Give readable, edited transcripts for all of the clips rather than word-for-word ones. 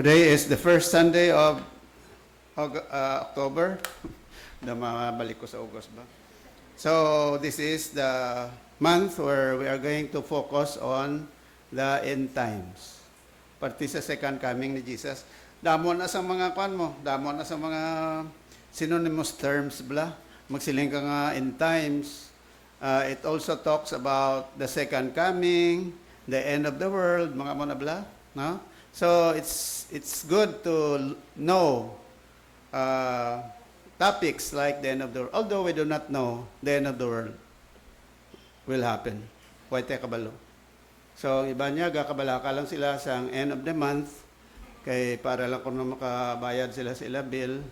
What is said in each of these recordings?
Today is the first Sunday of October. Na mabalik ko sa August ba? So, this is the month where we are going to focus on the end times. Pati sa second coming ni Jesus. Damo na sa mga kwan mo, damo na sa mga synonymous terms bla. Magsiling ka nga end times. It also talks about the second coming, the end of the world, mga mo na bla, no? So it's good to know topics like the end of the world. Although we do not know the end of the world will happen. Why te kabalo? So iba niya gakabalaka lang sila sa end of the month kay para lang kung makabayad sila sa ila bill.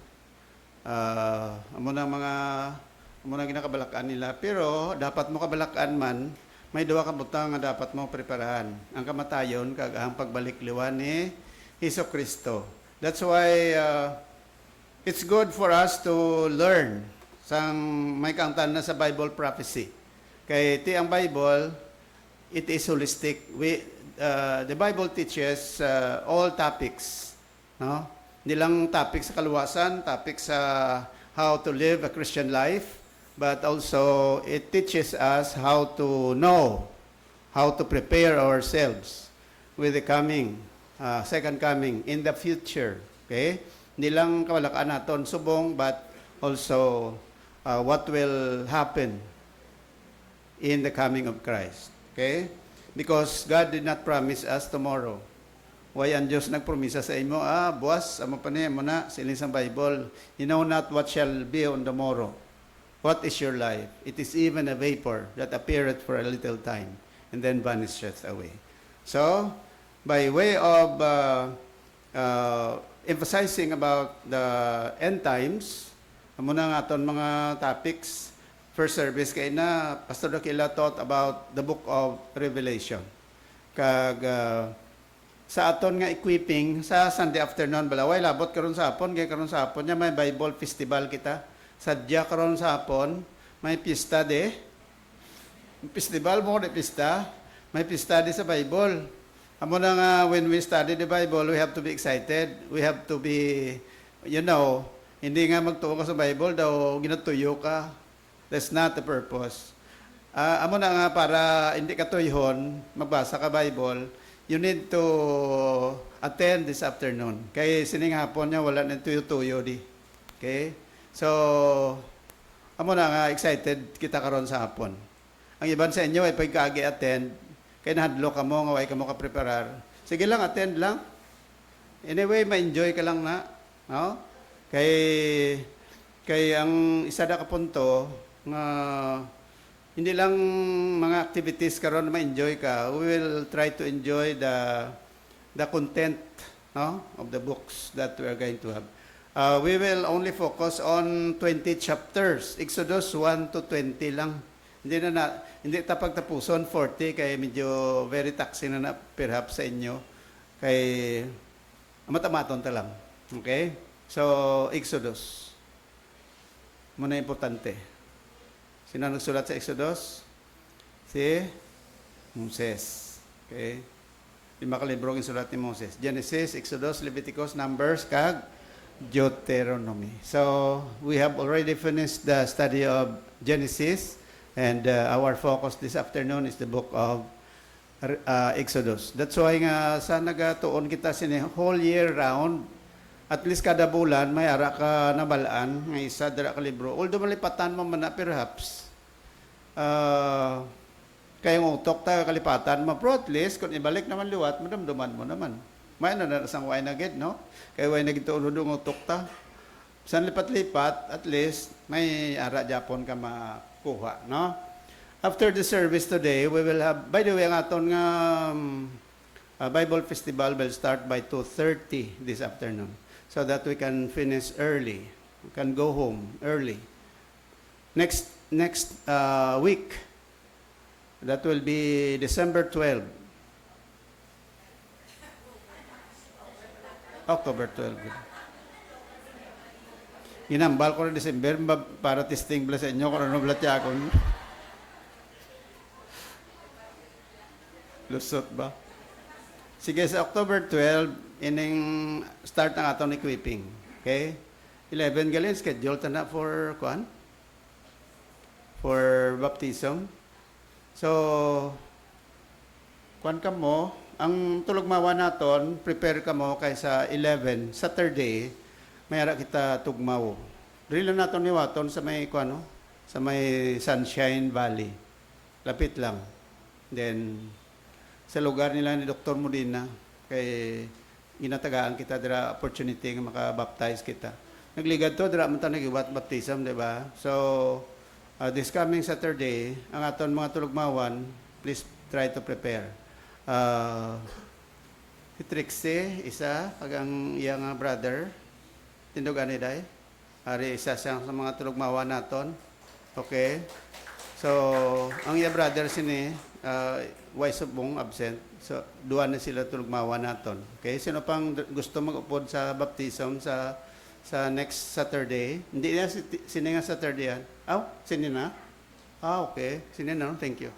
Amo na ginakabalakaan nila. Pero dapat mo kabalakaan man, may duwa ka butang nga dapat mo preparahan. Ang kamatayon kag ang pagbalik liwan ni Hesus Kristo. That's why it's good for us to learn sang may kaangtan na sa Bible prophecy. Kay ti ang Bible, it is holistic. The Bible teaches all topics, no? Hindi lang topic sa kaluwasan, topic sa how to live a Christian life, but also it teaches us how to know, how to prepare ourselves with the coming, second coming in the future. Okay? Hindi lang kawalakaan naton subong, but also what will happen in the coming of Christ. Okay? Because God did not promise us tomorrow. Why ang Diyos nagpromisa sa imo, buwas, amo pa niya mo na, siling sa Bible, you know not what shall be on the morrow. What is your life? It is even a vapor that appeareth for a little time and then vanisheth away. So, by way of emphasizing about the end times, muna nga aton mga topics. First service kay na Pastor Dakila taught about the book of Revelation. Kag sa aton nga equipping sa Sunday afternoon balaway labot karon sa hapon kay karon sa hapon nya may Bible festival kita. Sadya karon sa hapon may pista de. Festival mo de pista, may pista de sa Bible. Amo na nga when we study the Bible, we have to be excited. We have to be, hindi nga magtuo ka sa Bible daw ginatuyo ka. That's not the purpose. Amo na nga para hindi ka tuyhon, magbasa ka Bible, you need to attend this afternoon. Kay sining hapon niya wala nang tuyo-tuyo di. Okay? So, amo na nga excited kita karon sa hapon. Ang iban sa inyo ay pagka-attend, kay nahadlo ka mo, nga way ka mo ka-preparar. Sige lang, attend lang. Anyway, ma-enjoy ka lang na. No? Kay ang isa na kapunto, nga hindi lang mga activities karon na ma-enjoy ka. We will try to enjoy the content, no, of the books that we are going to have. We will only focus on 20 chapters. Exodus 1 to 20 lang. Hindi tapagtapuson 40 kay medyo very taxing na perhaps sa inyo. Kay matamaton ta lang. Okay? So, Exodus. Muna importante. Sino nagsulat sa Exodus? Si Moses. Okay? 5 kalibrong isulat ni Moses. Genesis, Exodus, Leviticus, Numbers, kag Deuteronomy. So, we have already finished the study of Genesis, and our focus this afternoon is the book of Exodus. That's why nga sa nagatuon kita sini whole year round, at least kada bulan may ara ka nabalaan nga isa dira ka libro. Although malipatan mo man na perhaps kayong utok ta kalipatan mo, pero at least kung ibalik naman liwat, madamdaman mo naman. May na sang way na gid, no? Kay way na gid uludong utok ta. San lipat-lipat, at least may ara Japon ka makuha, no? After the service today, we will have, by the way, ang aton nga Bible Festival will start by 2:30 this afternoon so that we can finish early. We can go home early. Next week, that will be December 12. October 12. Ginambal ko na December para testing bala sa inyo kung ano bala tiya ako. Lusot ba? Sige, sa October 12, ining start ng atong equipping. Okay? 11 galin, schedule ta na for, kuan? For baptism. So, kuan ka mo, ang tulugmawa naton, prepare ka mo kaysa 11, Saturday, mayara kita tugmaw. Dili lang naton niwaton sa may, kuan, no? Sa may Sunshine Valley. Lapit lang. Then, sa lugar nila ni Dr. Modena, kay ginatagaan kita dira opportunity nga makabaptize kita. Nagligad to dira man ta nagiwat baptism, di ba? So this coming Saturday, ang aton mga tulugmawan, please try to prepare. Si Trixie, isa, pag ang iyang brother, tindugan ni Day. Ari isa siyang sa mga tulugmawan naton. Okay? So, ang iyang brother sini, wise of bong absent. So, duwa na sila tulugmawa naton. Okay? Sino pang gusto mag-upod sa baptism sa next Saturday? Hindi na sini nga Saturday yan. Sini na? Okay. Sini na. Thank you.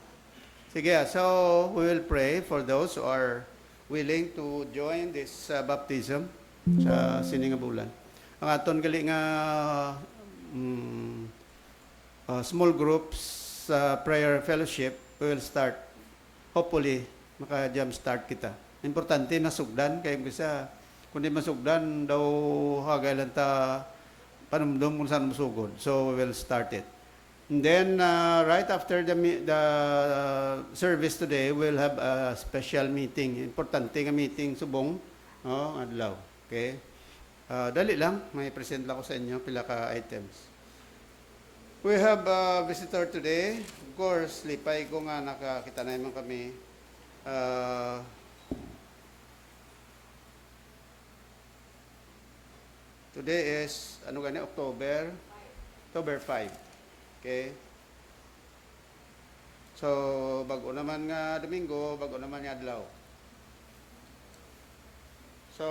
Sige, so we will pray for those who are willing to join this baptism sa sini nga bulan. Ang aton gali nga small groups prayer fellowship, we will start. Hopefully, maka-jump start kita. Importante, masugdan. Kaya bisa, kung di masugdan, daw hagay lang ta panumdum kung saan masugod. So, we will start it. And then, right after the service today, we'll have a special meeting. Importante nga meeting, subong, adlaw. Okay? Dali lang, may present lang ko sa inyo, pila ka items. We have a visitor today. Of course, lipay ko nga nakakita na naman kami. Today is, October 5. Okay? So, bago naman nga Domingo, bago naman nga adlaw. So,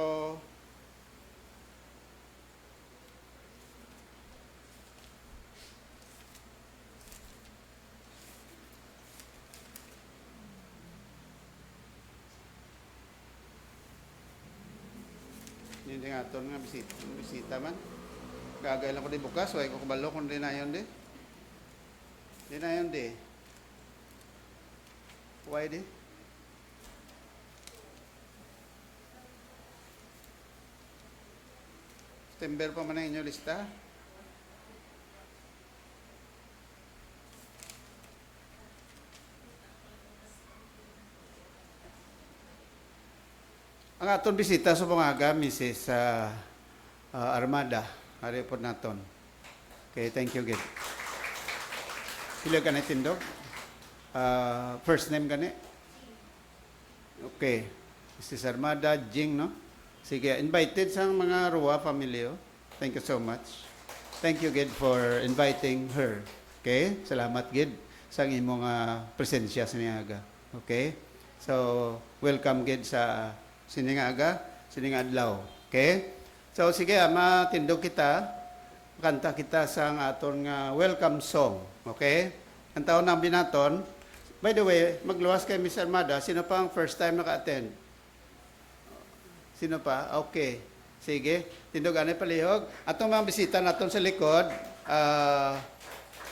hindi nga ito nga bisita man. Gagay lang ko di bukas, way ko kabalo kung di na yun di. Di na yun di. Why di? September pa man ang inyong lista. Ang aton bisita sa pangaga, Mrs. Armada, hari po naton. Okay, thank you, Gid. Sila ka na tindog? First name ka na? Okay. Mrs. Armada, Jing, no? Sige, invited sa mga Rua family. Thank you so much. Thank you, Gid, for inviting her. Okay? Salamat, Gid, sa imong presensya sa niyaga. Okay? So, welcome, Gid, sa sining adlaw. Okay? So, sige, matindog kita. Kanta kita sa aton nga welcome song. Okay? Ang taon ng binaton. By the way, magluwas kay Miss Armada. Sino pa ang first time naka-attend? Sino pa? Okay. Sige. Tindog anay palihog. Atong mga bisita naton sa likod,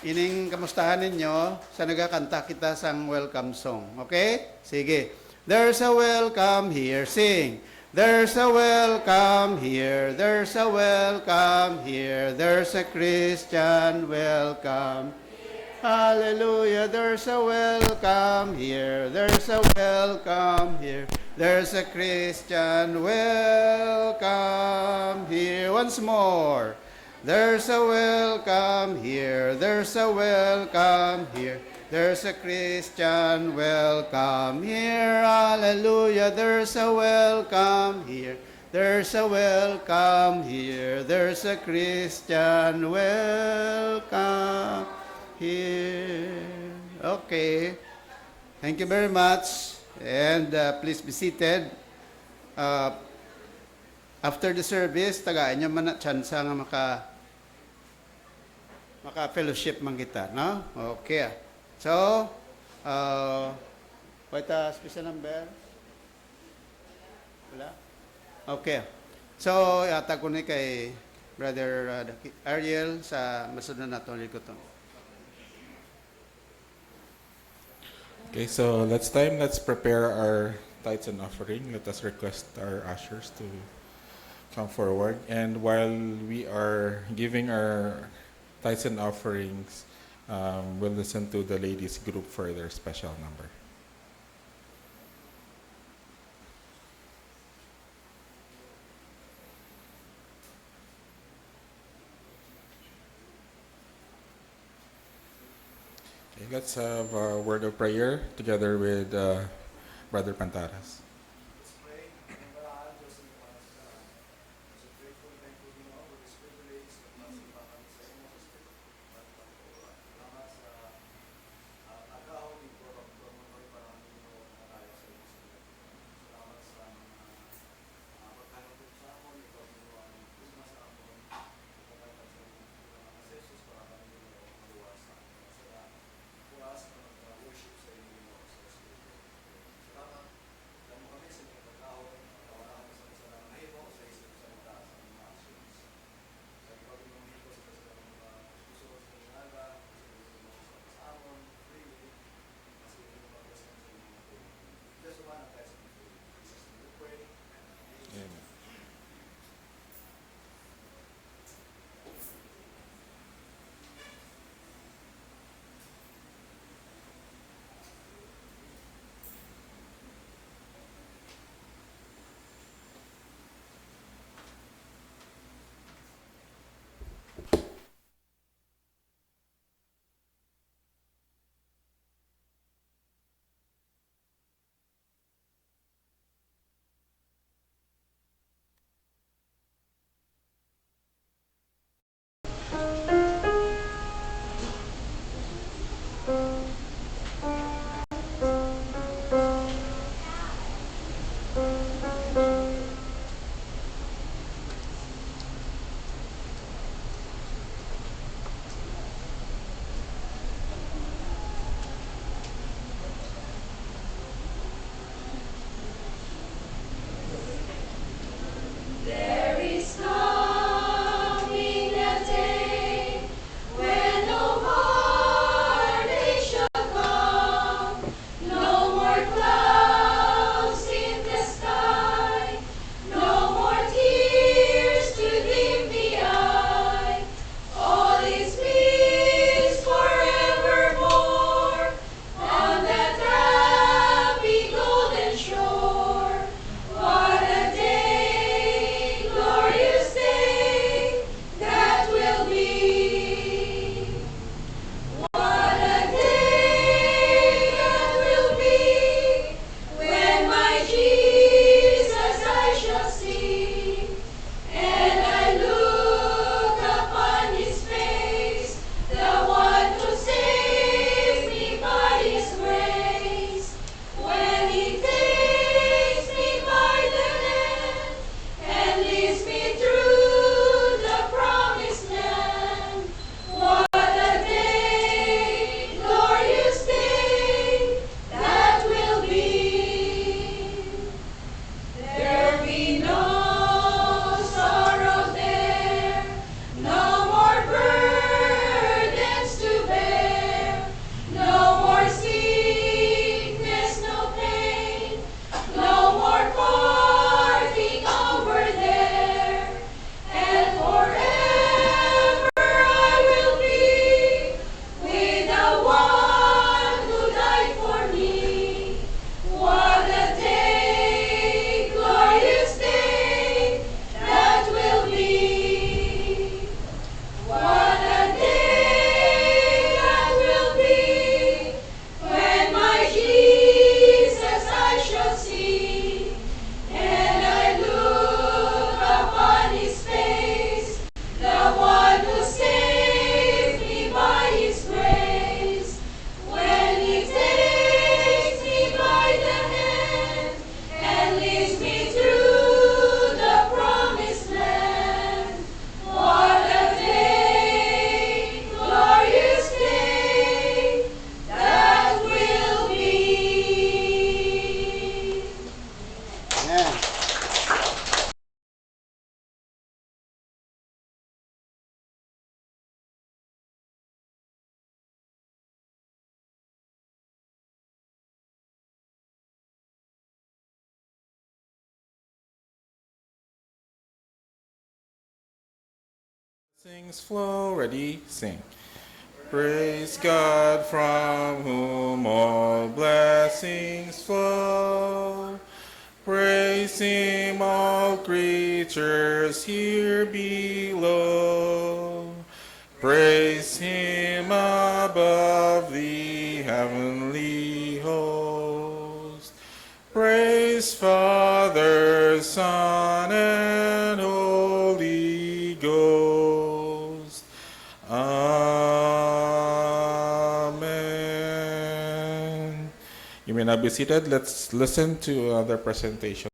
ining kamustahan ninyo sa nagakanta kita sang welcome song. Okay? Sige. There's a welcome here. Sing. There's a welcome here. There's a welcome here. There's a Christian welcome. Hallelujah. There's a welcome here. There's a welcome here. There's a Christian welcome here. Once more. There's a welcome here. There's a welcome here. There's a Christian welcome here. Hallelujah. There's a welcome here. There's a welcome here. There's a Christian welcome here. Okay. Thank you very much. And please be seated. After the service, tagaan nyo man na chance nga maka-fellowship man kita. No? Okay. So, what special number? Wala? Okay. So, yata ko ni kay Brother Ariel sa masunod na itong likuton. Okay, so let's prepare our tithes and offering. Let us request our ushers to come forward. And while we are giving our tithes and offerings, we'll listen to the ladies group for their special number. Okay, let's have a word of prayer together with Brother Pantaras. Blessings flow. Ready? Sing. Praise God from whom all blessings flow. Praise Him, all creatures here below. Praise Him above the heavenly host. Praise Father, Son, and Holy Ghost. Amen. You may now be seated. Let's listen to the presentation.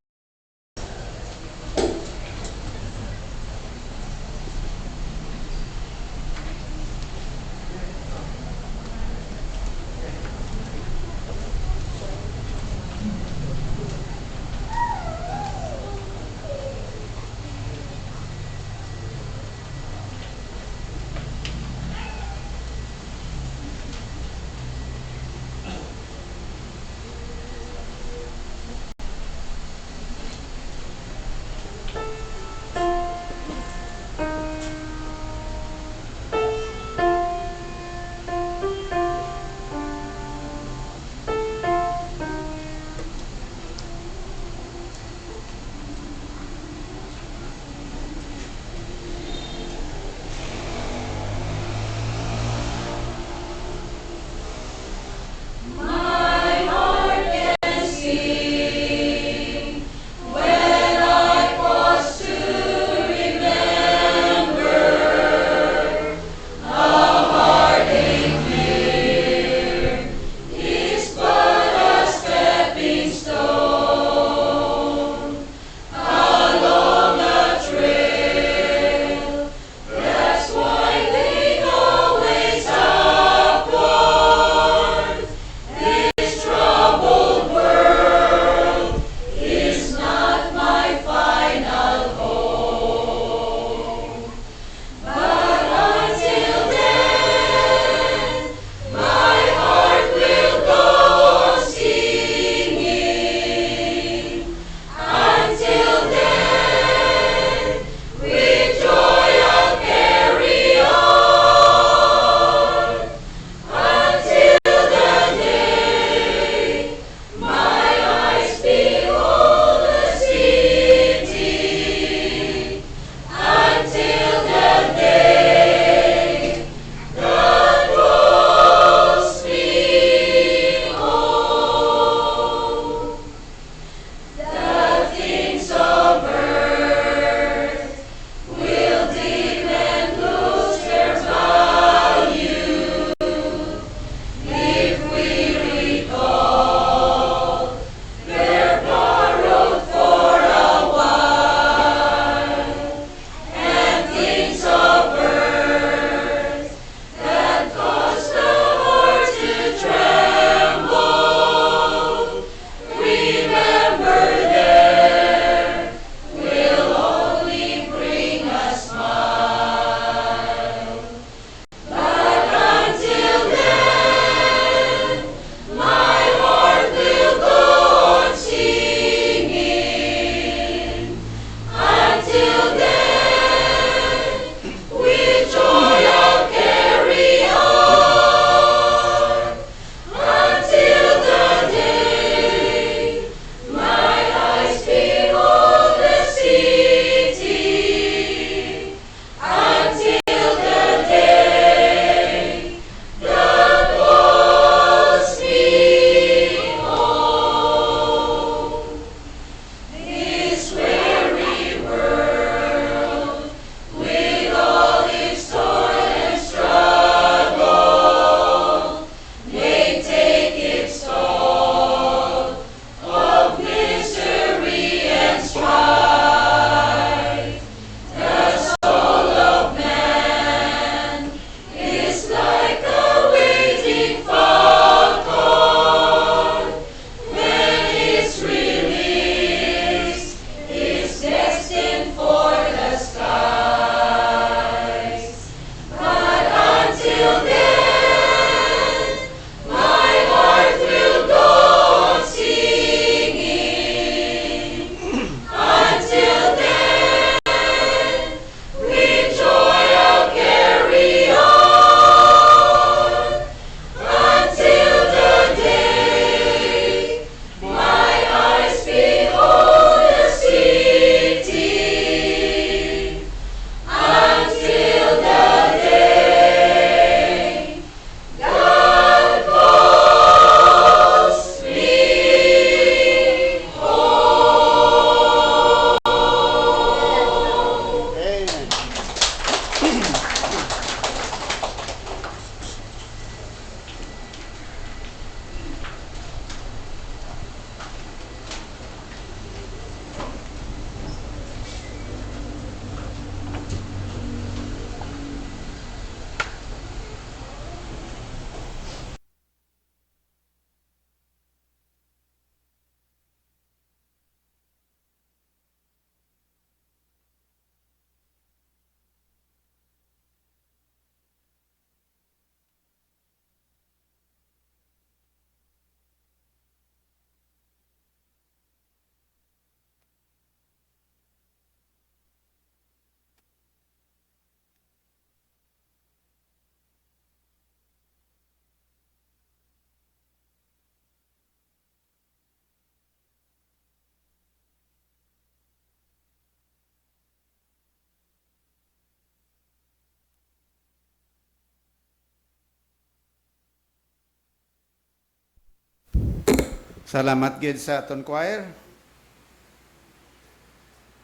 Salamat gid sa aton choir.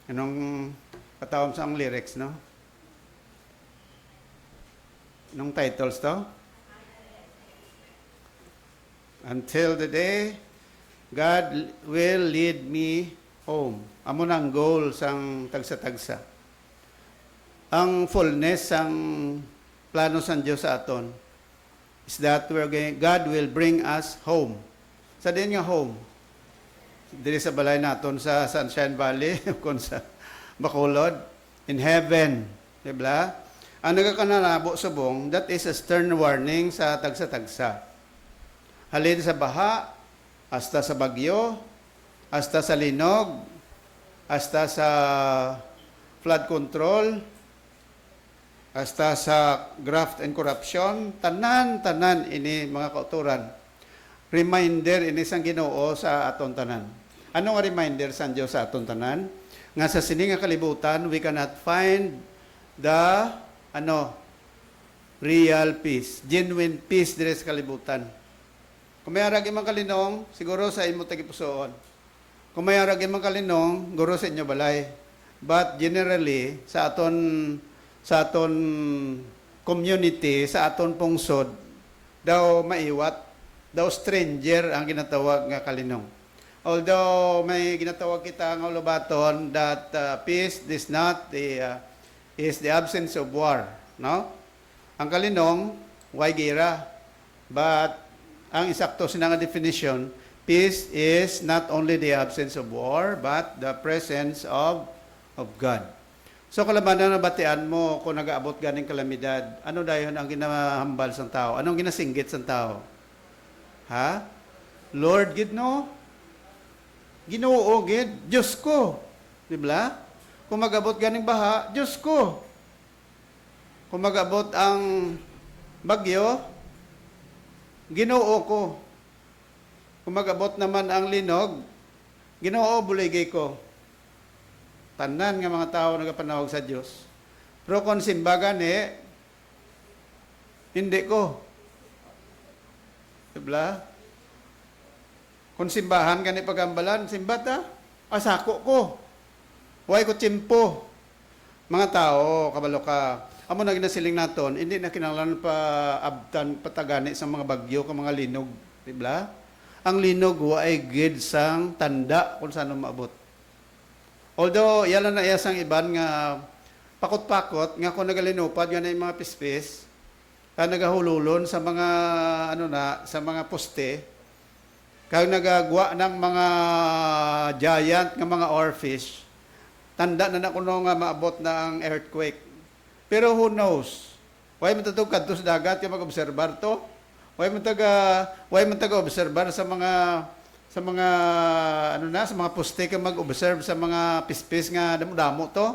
Anong katawam sa ang lyrics, no? Anong titles to? Until the day God will lead me home. Amo na ang goal sang tagsa-tagsa. Ang fullness sang plano sang Dios sa aton is that God will bring us home. Sa din nga home. Diri sa balay naton sa Sunshine Valley kung sa Bacolod in heaven, di ba? Ang nagakanalabo subong, that is a stern warning sa tagsa-tagsa. Halin sa baha, hasta sa bagyo, hasta sa linog, hasta sa flood control, hasta sa graft and corruption, tanan ini mga kauturan. Reminder ini sang Ginoo sa aton tanan. Ano nga reminder sa Dios sa aton tanan? Nga sa sini nga kalibutan, we cannot find the real peace, genuine peace dire sa kalibutan. Kung may arag imang kalinong, siguro sa imo tagipusoon. Kung may arag imang kalinong, guro sa inyo balay. But generally, sa aton community, sa aton pungsod, daw maiwat, daw stranger ang ginatawag nga kalinong. Although may ginatawag kita nga ulubaton that peace is not is the absence of war, no? Ang kalinong, why gira? But ang isakto sinanga definition, peace is not only the absence of war, but the presence of God. So kalabanan na batian mo kung nag-aabot ganing kalamidad, ano dayon ang ginahambal sa tao? Anong ginasinggit sa tao? Ha? Lord, gid no? Ginoo gid, Diyos ko. Di ba? Kung mag-abot ganing baha, Diyos ko. Kung mag-abot ang bagyo, Ginoo ko. Kung mag-abot naman ang linog, Ginoo, buligay ko. Tanan nga mga tao nagapanawag sa Diyos. Pero kung simbagan hindi ko. Diba? Kung simbahan gani pagambalan, simbata, asako ko. Huwag ko tiyempo. Mga tao, kabalo ka, amo na ginasiling naton, hindi na kinahanglan pa abtan patagani sa mga bagyo ka mga linog, di ba? Ang linog ay gid sang tanda kung saan maabot. Although yala na iya sang iban nga pakot-pakot nga kung nagalinupad nga na yung mga pispis, nagahululon sa mga sa mga poste, kag nagagwa ng mga giant nga mga oarfish, tanda na kuno nga maabot na ang earthquake. Pero who knows? Why man tatog kadto sa dagat yung mag-obserbar to? Why man taga-obserbar sa mga sa mga poste ka mag-observe sa mga pispis nga damo-damo to?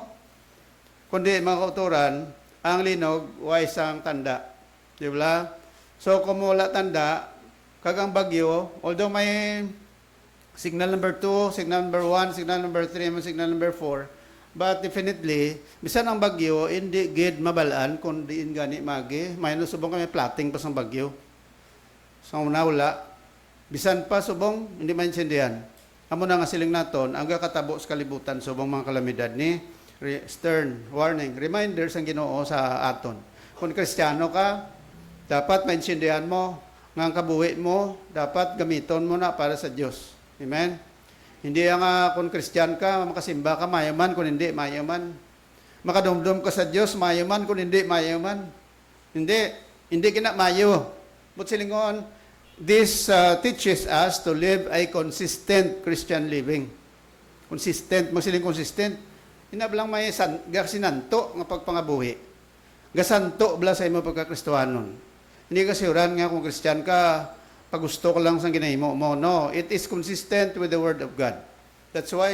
Kundi mga kauturan, ang linog way sang tanda. Di ba? So kung wala tanda, kagang bagyo, although may signal number 2, signal number 1, signal number 3, signal number 4, but definitely, bisan ang bagyo, hindi gid mabalaan kung diin gani magi. May subong kami plotting pa sa bagyo. So wala. Bisan pa subong, hindi maintindihan. Amo na nga siling naton, ang katabo sa kalibutan subong mga kalamidad ni stern warning, reminders ang Ginoo sa aton. Kung Kristiyano ka, dapat maintindihan mo nga ang kabuhi mo, dapat gamiton mo na para sa Diyos. Amen? Hindi nga kung Christian ka, makasimba ka, mayaman, kung hindi, mayaman. Makadumdum ka sa Diyos, mayaman, kung hindi, mayaman. Hindi mayo. But silingon, this teaches us to live a consistent Christian living. Consistent, magsiling consistent. Hinablang may gasinanto nga pagpangabuhi. Gasanto bala sa imo pagkakristohanon. Hindi kasi uran nga kung Christian ka, pag gusto ko lang sa ginahimo mo. No, it is consistent with the Word of God. That's why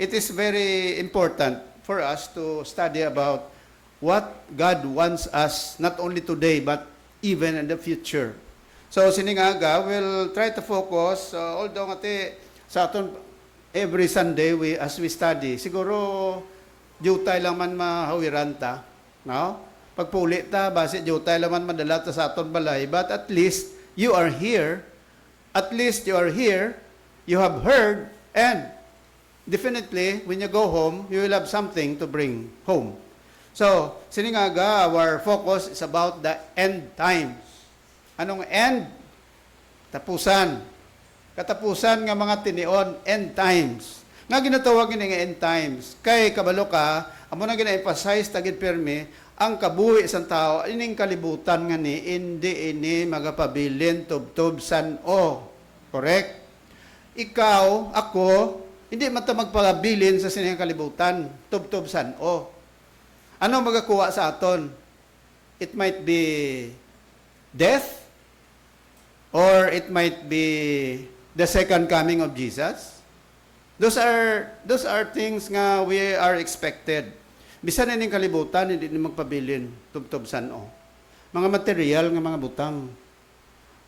it is very important for us to study about what God wants us, not only today, but even in the future. So, siningaga, we'll try to focus, although sa aton, every Sunday, as we study, siguro, jutay lang man mahawiran ta, no? Pagpuli ta, base jutay lang man madala ta sa aton balay, but at least, you are here, you have heard, and definitely, when you go home, you will have something to bring home. So, siningaga, our focus is about the end times. Anong end? Tapusan. Katapusan nga mga tinion, end times. Nga ginatawag nga end times. Kay kabalo ka, amo na gina-emphasize tagid permi, ang kabuhi isang tao, ining kalibutan nga ni, hindi ini magapabilin tubtob san o. Correct? Ikaw, ako, hindi man ta magpabilin sa sinang kalibutan, tubtob san o. Ano magakuha sa aton? It might be death, or it might be the second coming of Jesus. Those are things nga we are expected. Bisan na ning kalibutan, hindi ni magpabilin, tubtob san o. Mga material nga mga butang.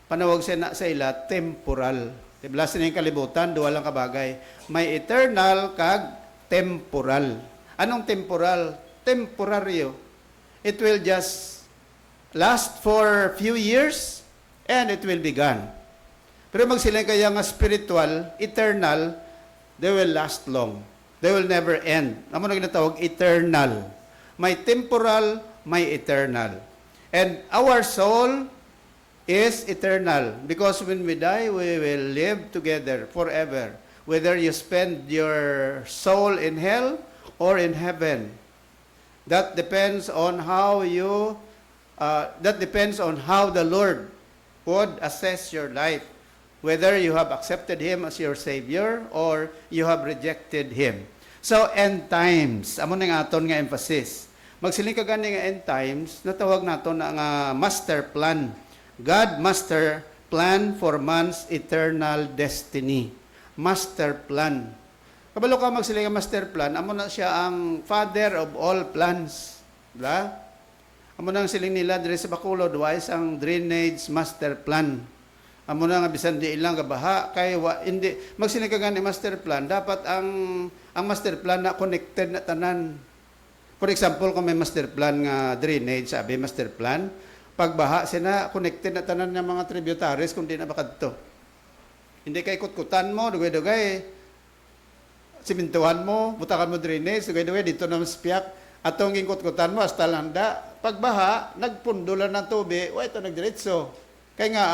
Panawag sa ila, temporal. Diba sa ning kalibutan, duwa lang kabagay. May eternal kag temporal. Anong temporal? Temporaryo. It will just last for few years and it will be gone. Pero magsilang kaya nga spiritual, eternal, they will last long. They will never end. Amo na ginatawag eternal. May temporal, may eternal. And our soul is eternal because when we die, we will live together forever. Whether you spend your soul in hell or in heaven. That depends on how the Lord would assess your life. Whether you have accepted Him as your Savior or you have rejected Him. So, end times. Amo na nga aton nga emphasis. Magsiling ka gani nga end times, natawag naton na nga master plan. God master plan for man's eternal destiny. Master plan. Kabalo ka magsiling nga master plan, amo na siya ang father of all plans. Diba? Amo na ang siling nila dire sa Bacolod, wise ang drainage master plan. Amo na nga bisan di ilang gabaha kay hindi magsiling ka gani master plan, dapat ang master plan na connected na tanan. For example, kung may master plan nga drainage, sabi master plan, pagbaha sina connected na tanan ng mga tributaries kung di na bakadto. Hindi kay kutkutan mo, dugay-dugay, simintuhan mo, butakan mo drainage, dugay-dugay dito na maspiyak, atong kutkutan mo hasta landa. Pagbaha, nagpundulan ng tubig, ito nagdiretso. Kaya nga,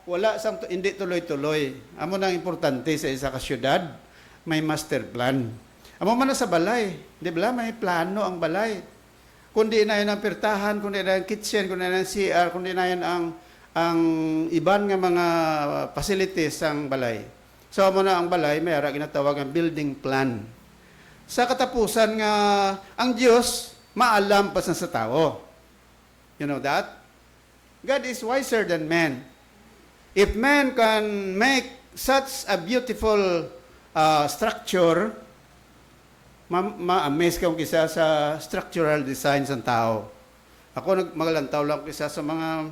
wala sang hindi tuloy-tuloy. Amo nang importante sa isa ka syudad, may master plan. Amo man na sa balay, di ba? May plano ang balay. Kundi na yan ang pirtahan, kundi na yan kitchen, kundi na yan CR, kundi na yan ang iban nga mga facilities ang balay. So amo na ang balay, may ara ginatawag ang building plan. Sa katapusan nga ang Dios maalam pa sa tao. You know that? God is wiser than man. If man can make such a beautiful structure, ma-amaze ka kung kisa sa structural designs ng tao. Ako magalantaw lang kisa sa mga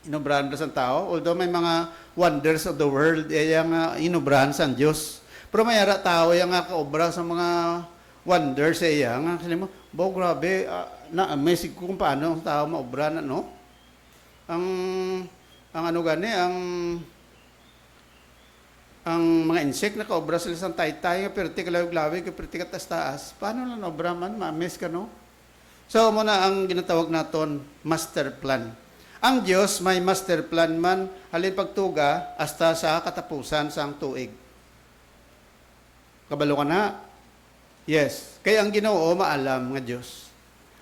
inobrahan sa tao, although may mga wonders of the world, yung inobrahan sa Diyos. Pero may ara tao yung kaobra sa mga wonders iya nga kasi mo, grabe, na-amaze ko kung paano ang tao maobra na, no? Ang mga insect na kaobra sila sa taytay, nga perti kalawig-lawig, perti katas-taas. Paano lang obra man? Ma-miss ka, no? So, muna ang ginatawag naton master plan. Ang Diyos may master plan man, halin pagtuga, hasta sa katapusan sa ang tuig. Kabalo ka na? Yes. Kaya ang Ginoo maalam nga Diyos.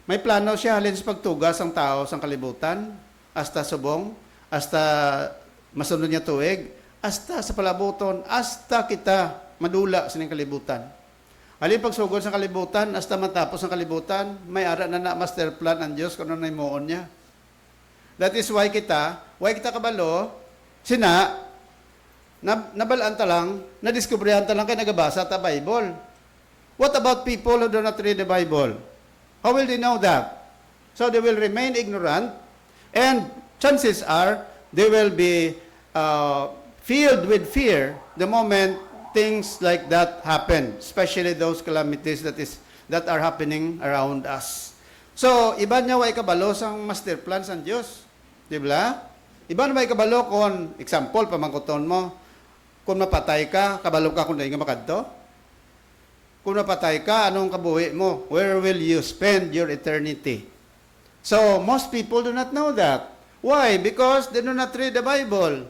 May plano siya halin sa pagtuga sang tao sang kalibutan, hasta subong, hasta masunod niya tuig, hasta sa palabuton, hasta kita madula sa ning kalibutan. Halin pagsugod sa kalibutan, hasta matapos ang kalibutan, may ara na master plan ang Diyos kung ano na imuon niya. That is why kita kabalo, nabalaan ta lang, nadiskubrihan ta lang kay nagabasa ta Bible. What about people who do not read the Bible? How will they know that? So they will remain ignorant, and chances are they will be filled with fear the moment things like that happen, especially those calamities that are happening around us. So, iba niya way kabalo sang master plan sang Diyos. Di ba? Iba na way kabalo kon, example, pamangkuton mo, Kung mapatay ka, kabalo ka kung nga makadto? Kung mapatay ka, anong kabuhi mo? Where will you spend your eternity? So, most people do not know that. Why? Because they do not read the Bible.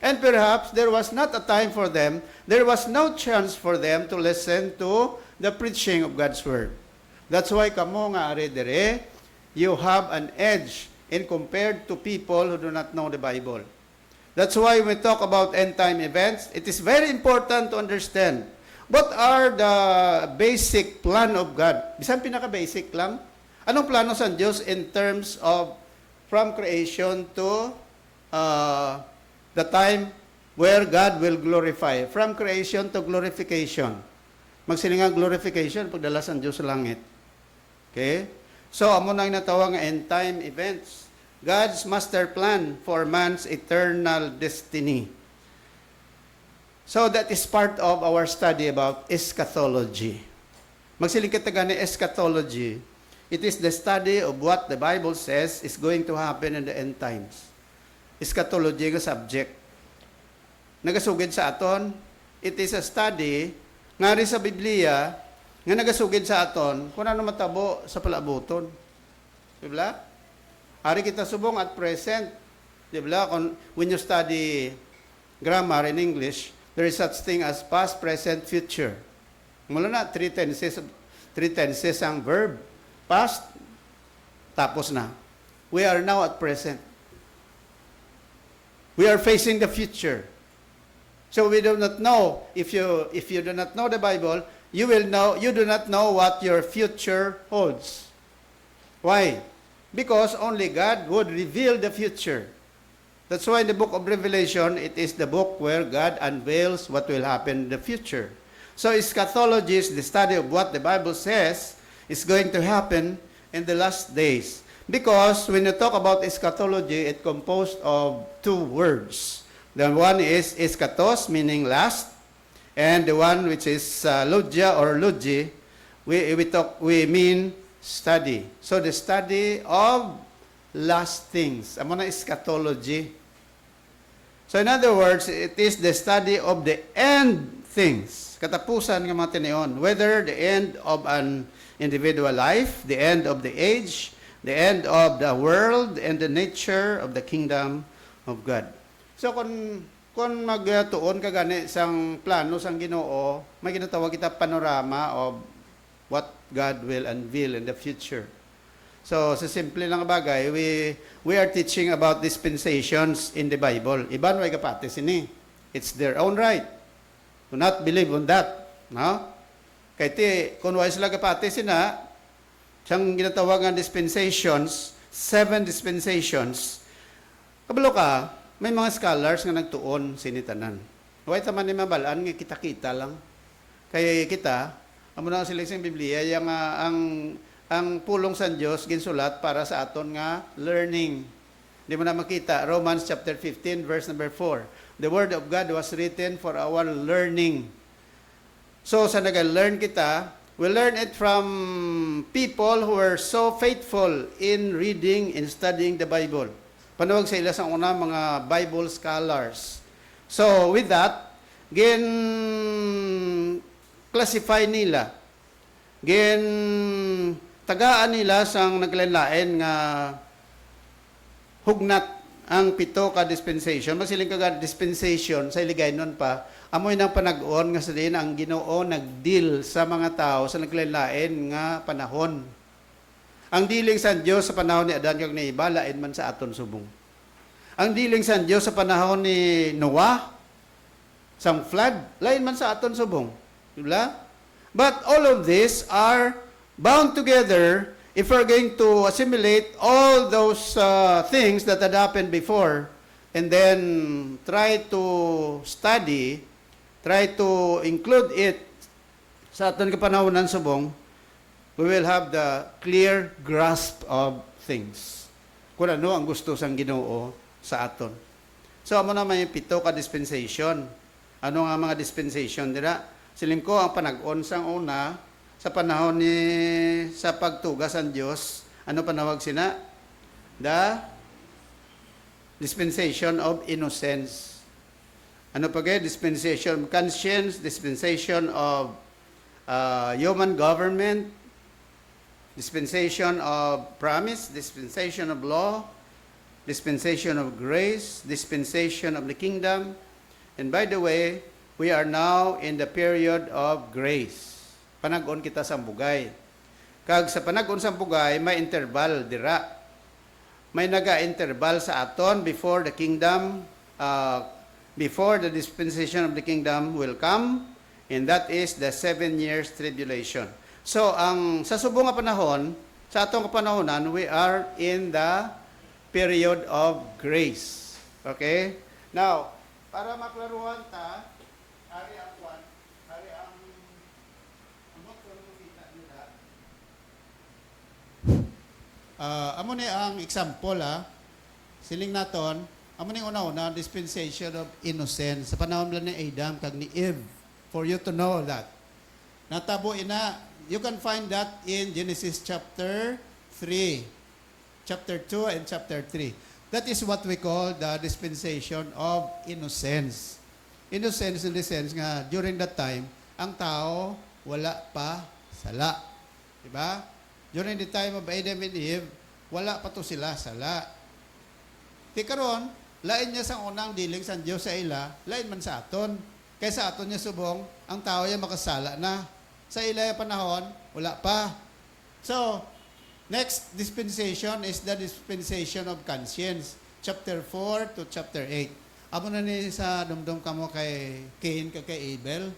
And perhaps there was not a time for them, there was no chance for them to listen to the preaching of God's Word. That's why kamo nga ari dire, you have an edge in compared to people who do not know the Bible. That's why when we talk about end-time events, it is very important to understand what are the basic plan of God. Bisan pinaka-basic lang. Anong plano sa Diyos in terms of from creation to the time where God will glorify. From creation to glorification. Magsilingang glorification, pagdala sa Diyos sa langit. Okay? So, amo na yung natawag nga end-time events. God's master plan for man's eternal destiny. So, that is part of our study about eschatology. Magsiling kita gani eschatology. It is the study of what the Bible says is going to happen in the end times. Eschatology nga subject. Nagasugid sa aton, it is a study nga rin sa Biblia nga nagasugid sa aton kung ano matabo sa palabuton. Diba? Ari kita subong at present. Diba? When you study grammar in English, there is such thing as past, present, future. Mula na, three tenses ang verb. Past, tapos na. We are now at present. We are facing the future. So we do not know, if you do not know the Bible, you do not know what your future holds. Why? Because only God would reveal the future. That's why in the book of Revelation, it is the book where God unveils what will happen in the future. So eschatology is the study of what the Bible says is going to happen in the last days. Because when you talk about eschatology, it's composed of two words. The one is eschatos, meaning last, and the one which is logia or logi, we mean study. So the study of last things. Amo na eschatology. So in other words, it is the study of the end things. Katapusan nga mga tinion. Whether the end of an individual life, the end of the age, the end of the world, and the nature of the kingdom of God. So kung magtuon ka gani sang plano sang Ginoo, may ginatawag kita panorama of what God will unveil in the future. So, sa simple lang bagay, we are teaching about dispensations in the Bible. Iban way kapati sini. It's their own right. Do not believe on that. No? Kaya ti, kung wala sila kapati sina, siyang ginatawag ng dispensations, 7 dispensations, kabalo ka, may mga scholars nga nagtuon sinitanan. Huwag taman ni mabalaan, nga kita-kita lang. Kaya kita, amo na sila sa Biblia, yung ang pulong sa Diyos ginsulat para sa aton nga learning. Hindi mo na makita, Romans chapter 15, verse number 4. The word of God was written for our learning. So, sa nag-learn kita, we learn it from people who are so faithful in reading and studying the Bible. Panuwag sa ila sa una, mga Bible scholars. So, with that, classify nila. Tagaan nila sang naglain-lain nga hugnat ang 7 ka dispensation. Masiling ka dispensation, sa iligay nun pa, amoy ng panag-on nga sa din ang Ginoo nag-deal sa mga tao sa naglain-lain nga panahon. Ang dealing sa Dios sa panahon ni Adan kag ni Iba, lain man sa aton subong. Ang dealing sa Dios sa panahon ni Noah, sang flood, lain man sa aton subong. Diba? But all of these are bound together if we're going to assimilate all those things that had happened before and then try to study, try to include it sa aton kapanahonan subong, we will have the clear grasp of things. Kung ano ang gusto sang Ginoo sa aton. So, amo na may 7 ka dispensation. Ano nga mga dispensation dira? Siling ko ang panag-on sang una, sa panahon sa pagtugas ang Diyos, ano panawag sina? The dispensation of innocence. Ano pa kayo? Dispensation of conscience, dispensation of human government, dispensation of promise, dispensation of law, dispensation of grace, dispensation of the kingdom. And by the way, we are now in the period of grace. Panag-on kita sa bugay. Kag sa panag-on sa bugay, may interval dira. May naga-interval sa aton before the kingdom, before the dispensation of the kingdom will come, and that is the 7 years tribulation. So, sa subong nga panahon, sa atong kapanahonan, we are in the period of grace. Okay? Now, para maklaruhan ta, ari ang kwan, ari ang amot ko kita nila. Amo ni ang example siling naton, amo ni una-una dispensation of innocence sa panahon lang ni Adam kag ni Eve, for you to know that. Natabo ina, you can find that in Genesis chapter 3, chapter 2 and chapter 3. That is what we call the dispensation of innocence. Innocence in the sense nga during that time ang tao wala pa sala. Diba? During the time of Adam and Eve, wala pa to sila sala. Ti karon, lain niya sa unang diling sa Dios sa ila, lain man sa aton. Kaya sa aton niya subong, ang tao niya makasala na. Sa ila panahon, wala pa. So, next dispensation is the dispensation of conscience. Chapter 4 to chapter 8. Amo na ni sa dumdum kamo kay Cain kay Abel.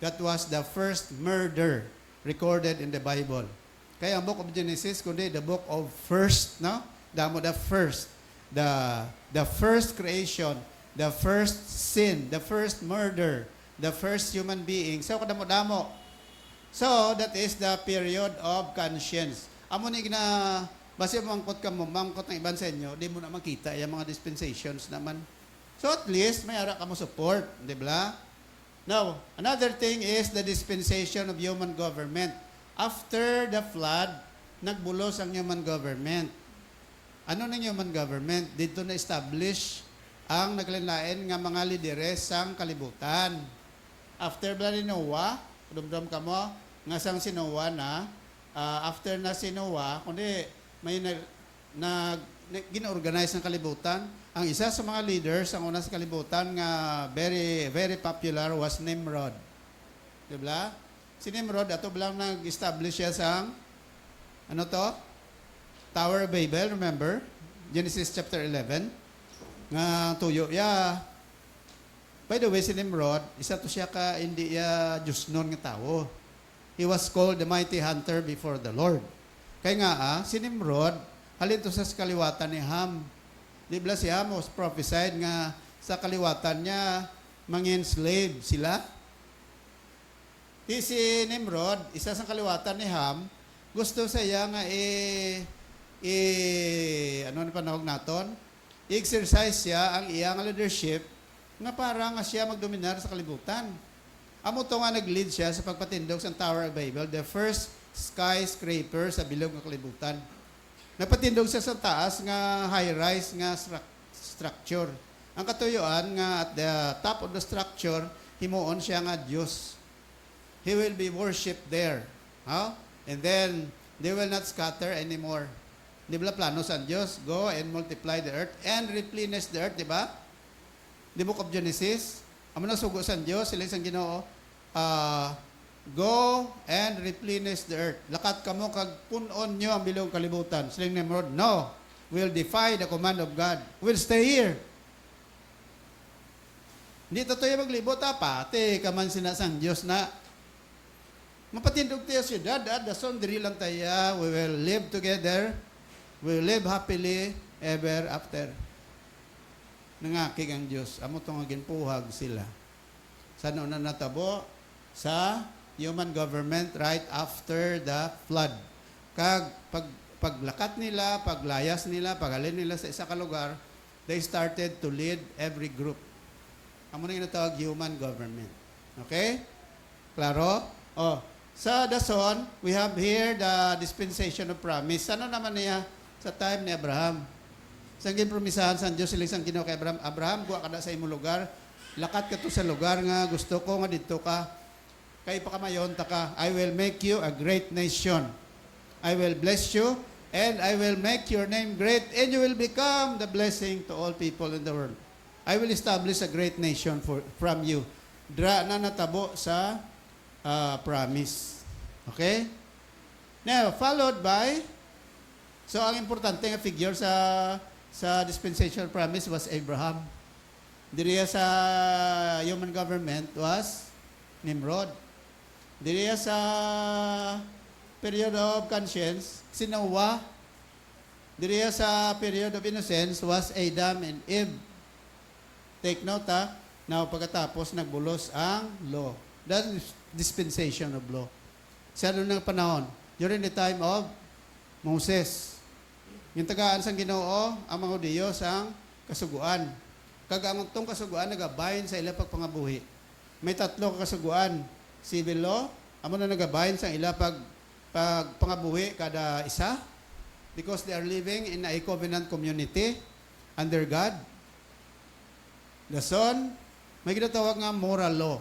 That was the first murder recorded in the Bible. Kaya ang book of Genesis, kundi the book of first, no? Damo the first. The first creation, the first sin, the first murder, the first human being. So, kadamo-damo. So, that is the period of conscience. Amo ni na, basta mangkot ka mo, mangkot ng iban sa inyo, di mo na makita yung mga dispensations naman. So, at least, may ara ka mo support, di ba? Now, another thing is the dispensation of human government. After the flood, nagbulos ang human government. Ano ng human government? Dito na-establish ang naglain nga mga lideres sang kalibutan. After blood ni Noah, dumdum ka mo, nga sang si Noah na, after na si Noah, kundi may gina-organize ng kalibutan. Ang isa sa mga leaders, ang una sa kalibutan nga very, very popular was Nimrod. Diba? Si Nimrod, ato lang nag-establish siya sa, ano to? Tower of Babel, remember? Genesis chapter 11. Nga tuyo, by the way, si Nimrod, isa to siya ka, hindi Diyos nun nga tao. He was called the mighty hunter before the Lord. Kaya nga, si Nimrod, halin to sa kaliwatan ni Ham. Di ba si Ham was prophesied nga sa kaliwatan niya, mang-enslave sila? Di si Nimrod, isa sa kaliwatan ni Ham, gusto sa iya nga ano na panahog naton? I-exercise siya ang iyang leadership nga para nga siya magdominar sa kalibutan. Amo to nga nag-lead siya sa pagpatindog sa Tower of Babel, the first skyscraper sa bilog ng kalibutan. Napatindog siya sa taas nga high-rise nga structure. Ang katuyuan nga at the top of the structure, himuon siya nga Diyos. He will be worshipped there. And then, they will not scatter anymore. Di ba plano sa Diyos? Go and multiply the earth and replenish the earth, di ba? The book of Genesis, amo na sugo sa Diyos, sila isang Ginoo, go and replenish the earth. Lakat kamo kag punon nyo ang bilog kalibutan. Sila Nimrod, no, we'll defy the command of God. We'll stay here. Hindi totoo maglibot, pati kaman sinasang Diyos na mapatindog tayo siyudad, dason diri lang tayo, we will live together, we will live happily ever after. Nangakig ang Diyos, amo itong ginpuhag sila. Sa na natabo? Sa human government right after the flood. Kag paglakat nila, paglayas nila, pagalin nila sa isa ka lugar, they started to lead every group. Amo na yung natawag human government. Okay? Klaro? Sa dason, we have here the dispensation of promise. Ano naman niya sa time ni Abraham? Sa ginpromisahan sa Diyos silang Ginoo kay Abraham, Abraham, guwa ka na sa imong lugar, lakat ka to sa lugar nga gusto ko nga dito ka. Kay pa kamayon ta ka, I will make you a great nation. I will bless you, and I will make your name great, and you will become the blessing to all people in the world. I will establish a great nation from you. Dra na natabo sa promise. Okay? Now, followed by, so ang importante nga figure sa dispensational promise was Abraham. Diriya sa human government was Nimrod. Diriya sa period of conscience, si Noah. Diriya sa period of innocence was Adam and Eve. Take note ha. Now, pagkatapos nagbulos ang law. That is dispensation of law. Sa noong panahon, during the time of Moses. Yung tagaan sang Ginoo, ang mga Hudiyo sang kasuguan. Kagamang tong kasuguan nagabayin sa ila pagpangabuhi. May 3 kasuguan. Civil law, amo na nagabayin sa ila pagpangabuhi kada isa because they are living in a covenant community under God. The Son, may ginatawag nga moral law.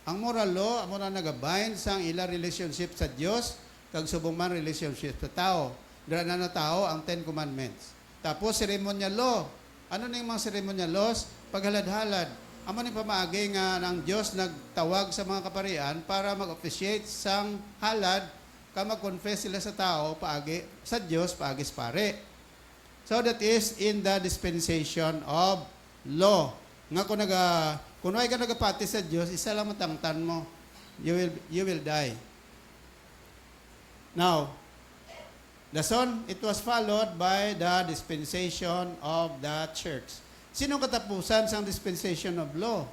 Ang moral law, amo na nagabayin sa ila relationship sa Dios kag subong man relationship sa tao. Dira na tao ang 10 commandments. Tapos ceremonial law. Ano na yung mga ceremonial laws? Paghalad-halad. Amo ni pamaagi nga ng Dios nagtawag sa mga kaparian para mag-officiate sang halad ka mag-confess sila sa tao paagi sa Dios paagi sa pare. So that is in the dispensation of law. Nga kung ay ka nagapati sa Dios, isa lang matangtan mo. You will die. Now, the Son, it was followed by the dispensation of the church. Sinong katapusan sang dispensation of law?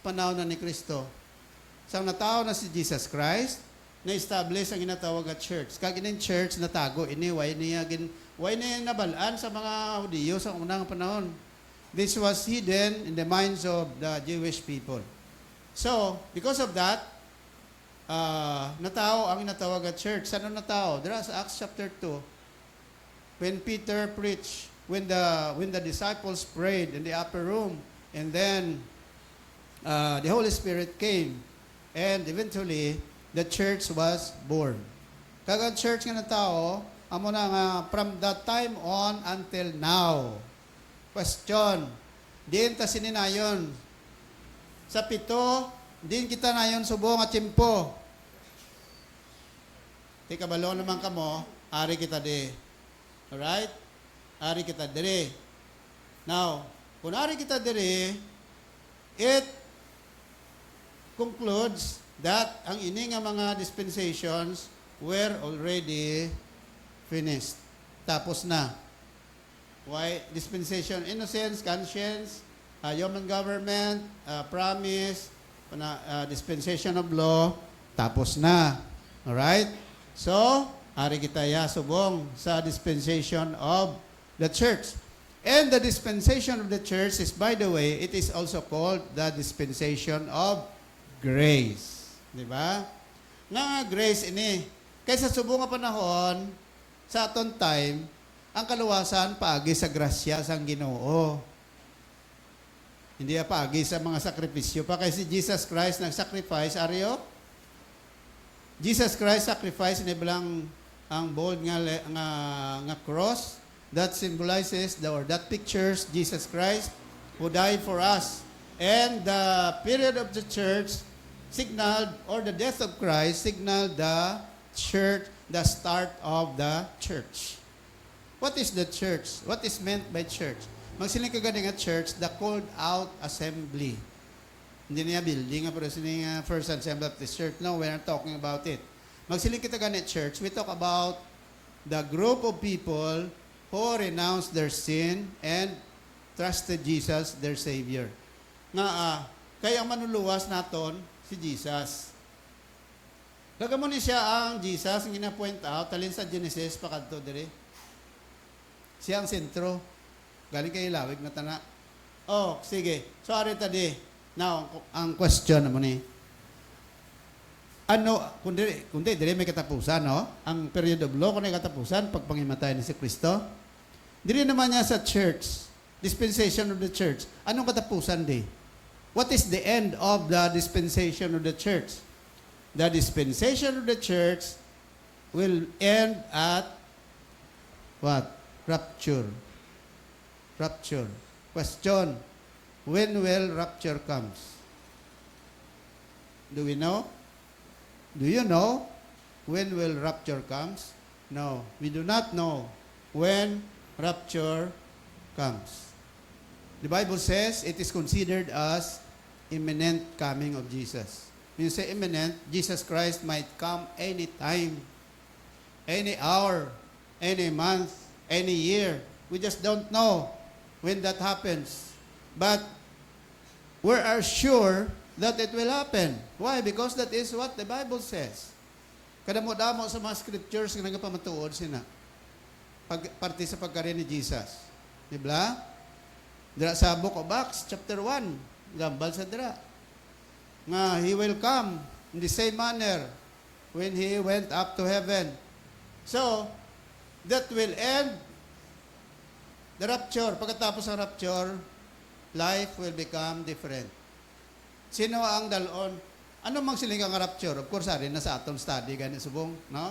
Panahon na ni Kristo. Sang natao na si Jesus Christ, na-establish ang ginatawag at church. Kag in church natago ini way niya nabalaan sa mga Hudiyo sa unang panahon. This was hidden in the minds of the Jewish people. So, because of that, natao ang ginatawag at church. Saan natao? Dira sa Acts chapter 2, when Peter preached, when the disciples prayed in the upper room, and then the Holy Spirit came, and eventually the church was born. Kag church nga na tao, amo na nga from that time on until now. Question, diin ta sininayon sa 7, din kita nayon subong at tiyempo. Di kabalo naman kamo, ari kita di. Alright? Ari kita diri. Now, kung ari kita diri, it concludes that ang ini nga mga dispensations were already finished. Tapos na. Why? Dispensation, innocence, conscience, human government, promise, dispensation of law, tapos na. Alright? So, ari kita ya subong sa dispensation of the church. And the dispensation of the church is, by the way, it is also called the dispensation of grace. Di ba? Nga grace ini. Kaysa subong nga panahon, sa aton time, ang kaluwasan paagi sa grasya sang Ginoo. Hindi paagi sa mga sakripisyo. Pa kay si Jesus Christ nag-sacrifice, ariyo? Jesus Christ sacrifice ni bilang ang bold nga cross. That symbolizes that pictures Jesus Christ who died for us. And the period of the church signaled, or the death of Christ signaled the church, the start of the church. What is the church? What is meant by church? Magsiling ka gani nga church, the called out assembly. Hindi niya building, pero sining First Assembly of the Church. No, we're not talking about it. Magsiling kita gani church, we talk about the group of people who renounced their sin and trusted Jesus, their Savior. Nga, kaya ang manuluwas naton, si Jesus. Lagamo ni siya ang Jesus, ang gina-point out, talin sa Genesis, pakadto diri. Siya ang sentro. Galing kay Ilawig na tana. Oh, sige. So, ari tadi. Now, ang question mo ni, ano, kundi diri may katapusan, no? Ang period of law, kung may katapusan, pagpangimatay ni si Kristo. Diri naman niya sa church, dispensation of the church. Anong katapusan di? What is the end of the dispensation of the church? The dispensation of the church will end at what? Rapture. Rapture. Question, when will rapture comes? Do we know? Do you know when will rapture comes? No, we do not know when rapture comes. The Bible says it is considered as imminent coming of Jesus. When you say imminent, Jesus Christ might come any time, any hour, any month, any year. We just don't know when that happens. But we are sure that it will happen. Why? Because that is what the Bible says. Kadamo-damo sa mga scriptures nga nagapamatuod sina. Parte sa pagkarin ni Jesus. Diba? Dira sa Book of Acts, chapter 1, gambal sa dira. Nga, He will come in the same manner when He went up to heaven. So, that will end the rapture. Pagkatapos ng rapture, life will become different. Sino ang dalon? Ano mang siling ang rapture? Of course, ari na sa aton study ganit subong, no?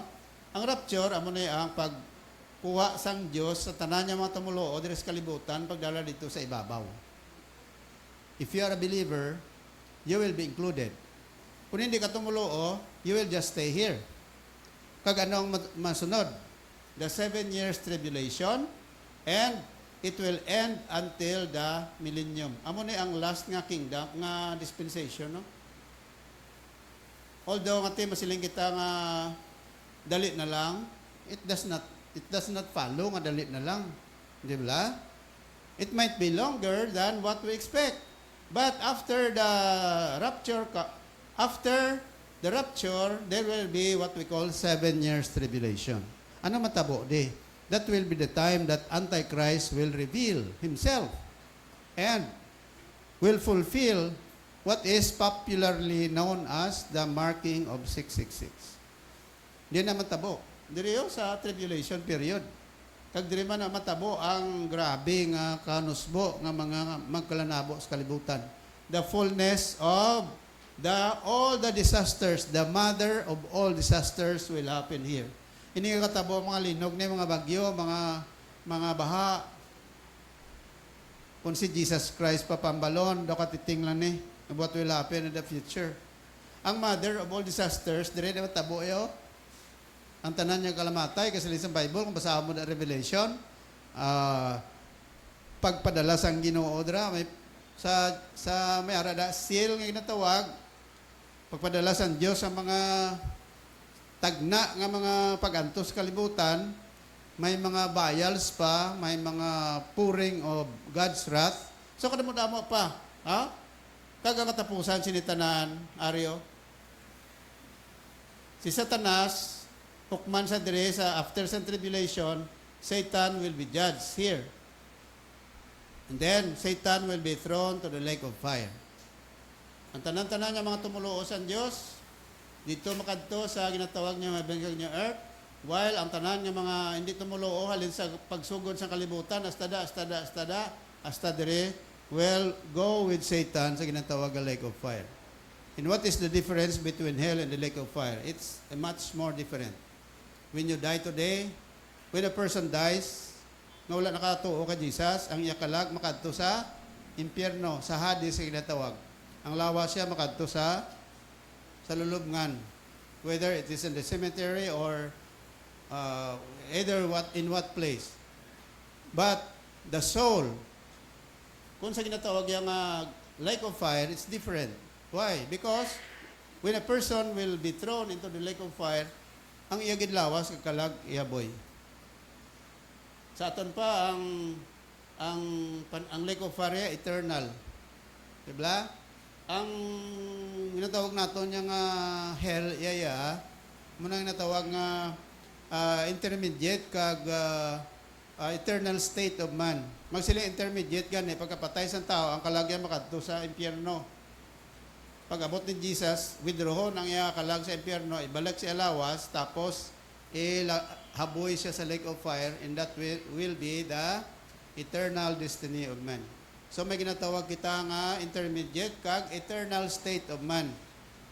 Ang rapture amo na ang pagkuha sang Dios sa tanan niya mga tumulo o diri sa kalibutan pagdala dito sa ibabaw. If you are a believer, you will be included. Kung hindi ka tumulo, you will just stay here. Kag anong masunod? The 7 years tribulation, and it will end until the millennium. Amo ni ang last nga kingdom, nga dispensation, no? Although nga masiling kita nga dali na lang, it does not follow nga dali na lang. Di ba? It might be longer than what we expect. But after the rapture, there will be what we call 7 years tribulation. Ano matabo di? That will be the time that Antichrist will reveal himself and will fulfill what is popularly known as the marking of 666. Di na matabo. Diri sa tribulation period. Kag diri man na matabo ang grabe nga kanusbo nga mga magkalanabo sa kalibutan. The fullness of all the disasters, the mother of all disasters will happen here. Ini nga katabo mga linog ni mga bagyo, mga baha. Kung si Jesus Christ papambalon, do katiting lang ni what will happen in the future. Ang mother of all disasters, dire na matabo yo. Ang tanan niya kalamatay kasi sa Bible kung basahan mo na Revelation, pagpadala sang Ginoo dra may sa may arada seal nga ginatawag, pagpadala sang Dios sa mga tagna nga mga pagantos kalibutan, may mga bayals pa, may mga pouring of God's wrath. So kadamo-damo pa, ha? Kagakatapusan sinitanan, Aryo. Si Satanas, hukman sa dire sa after sa tribulation, Satan will be judged here. And then, Satan will be thrown to the lake of fire. Ang tanan-tanan nga mga tumulo sa Diyos, dito makadto sa ginatawag niya mabengkag niya earth, while ang tanan nga mga hindi tumulo halin sa pagsugod sa kalibutan, hasta dire, will go with Satan sa ginatawag na lake of fire. And what is the difference between hell and the lake of fire? It's a much more different. When you die today, when a person dies, na wala nakatuo kay Jesus, ang iya kalag makadto sa impyerno, sa Hades sa ginatawag. Ang lawas siya makadto sa lulubngan, whether it is in the cemetery or either in what place. But the soul, kung sa ginatawag yung lake of fire, it's different. Why? Because when a person will be thrown into the lake of fire, ang iyagid lawas kalag iyaboy. Sa aton pa ang lake of fire eternal. Diba? Ang ginatawag naton yung hell yaya, muna ginatawag nga intermediate kag eternal state of man. Magsiling intermediate gani pagkapatay sa tao ang kalagyan makadto sa impyerno. Pag abot ni Jesus, withdrawn ang iya kalag sa impyerno, ibalik siya lawas, tapos haboy siya sa lake of fire, and that will be the eternal destiny of man. So may ginatawag kita nga intermediate kag eternal state of man.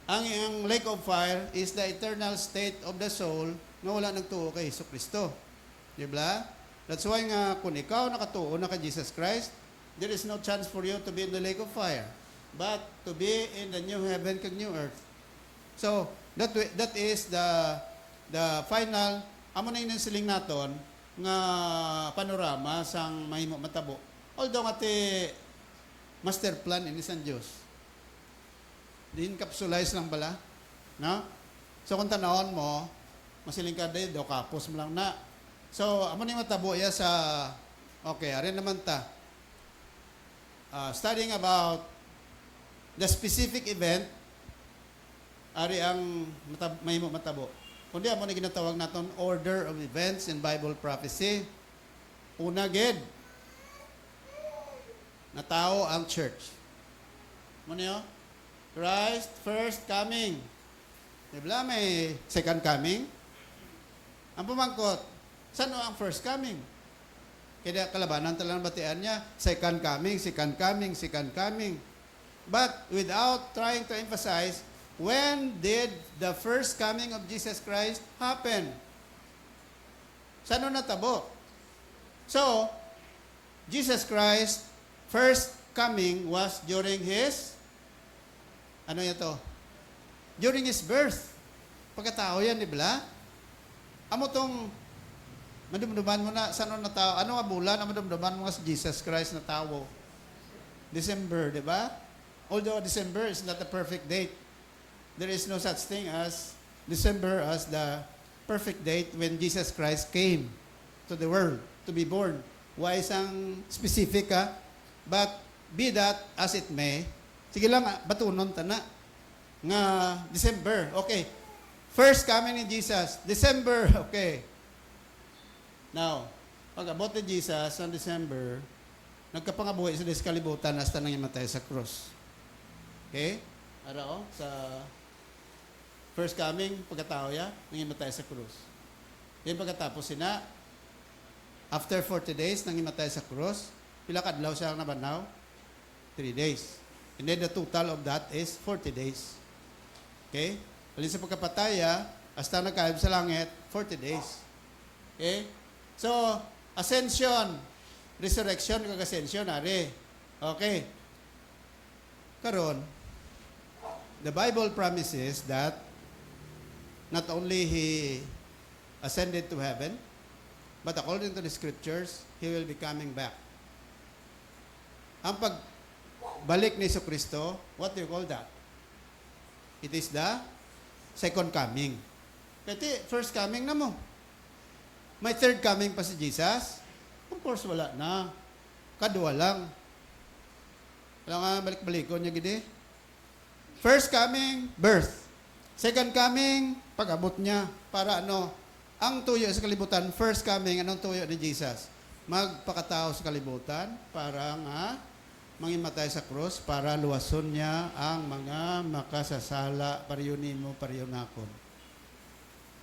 Ang lake of fire is the eternal state of the soul na wala nagtuo kay Jesucristo. Di ba? That's why nga kung ikaw nakatuo na kay Jesus Christ, there is no chance for you to be in the lake of fire, but to be in the new heaven kag new earth. So that is the final amo na siling naton nga panorama sang mahimo matabo. Although nga ti master plan ini sang Dios. Din capsulize lang bala, no? So kung tanawon mo, masiling ka day do kapos mo lang na. So amo ni matabo ya sa okay, ari naman ta. Studying about the specific event, ari ang mahimo matabo. Kundi amo ni ginatawag naton order of events in Bible prophecy. Una gid na tao ang church. Mo niyo? Christ first coming. Diba may second coming? Ang pumangkot, saan ang first coming? Kaya kalabanan talagang batian niya, second coming, second coming, second coming. But without trying to emphasize, when did the first coming of Jesus Christ happen? Saan natabo? So, Jesus Christ first coming was during His ano ito? During His birth. Pagkatao yan, di ba? Amo tong madumduman mo na, saan na tao? Ano nga bulan? Ang madumduman mo nga si Jesus Christ na tao? December, di ba? Although December is not a perfect date. There is no such thing as December as the perfect date when Jesus Christ came to the world to be born. Why isang specific ha? But be that as it may, sige lang, batunon ta na. Nga, December, okay. First coming ni Jesus, December, okay. Now, pag abot ni Jesus on December, nagkapangabuhi sa kalibutan hasta nang imatay sa cross. Okay? Ara sa first coming, pagkatao ya, nang imatay sa cross. Then pagkatapos sina, after 40 days, nang imatay sa cross, pila kadlaw siya nabanaw? 3 days. And then the total of that is 40 days. Okay? Alin sa pagkapataya, hasta nagkaib sa langit, 40 days. Okay? So, ascension, resurrection, kag ascension, ari. Okay. Karon, the Bible promises that not only He ascended to heaven, but according to the scriptures, He will be coming back. Ang pagbalik ni Jesucristo, what do you call that? It is the second coming. Kasi first coming na mo. May third coming pa si Jesus? Of course, wala na. Kadua lang. Wala nga balik-balikon niya gini. First coming, birth. Second coming, pag-abot niya. Para ano? Ang tuyo sa kalibutan, first coming, anong tuyo ni Jesus? Magpakatao sa kalibutan para nga mangimatay sa krus para luwason niya ang mga makasasala pariyunin mo, pariyunakon.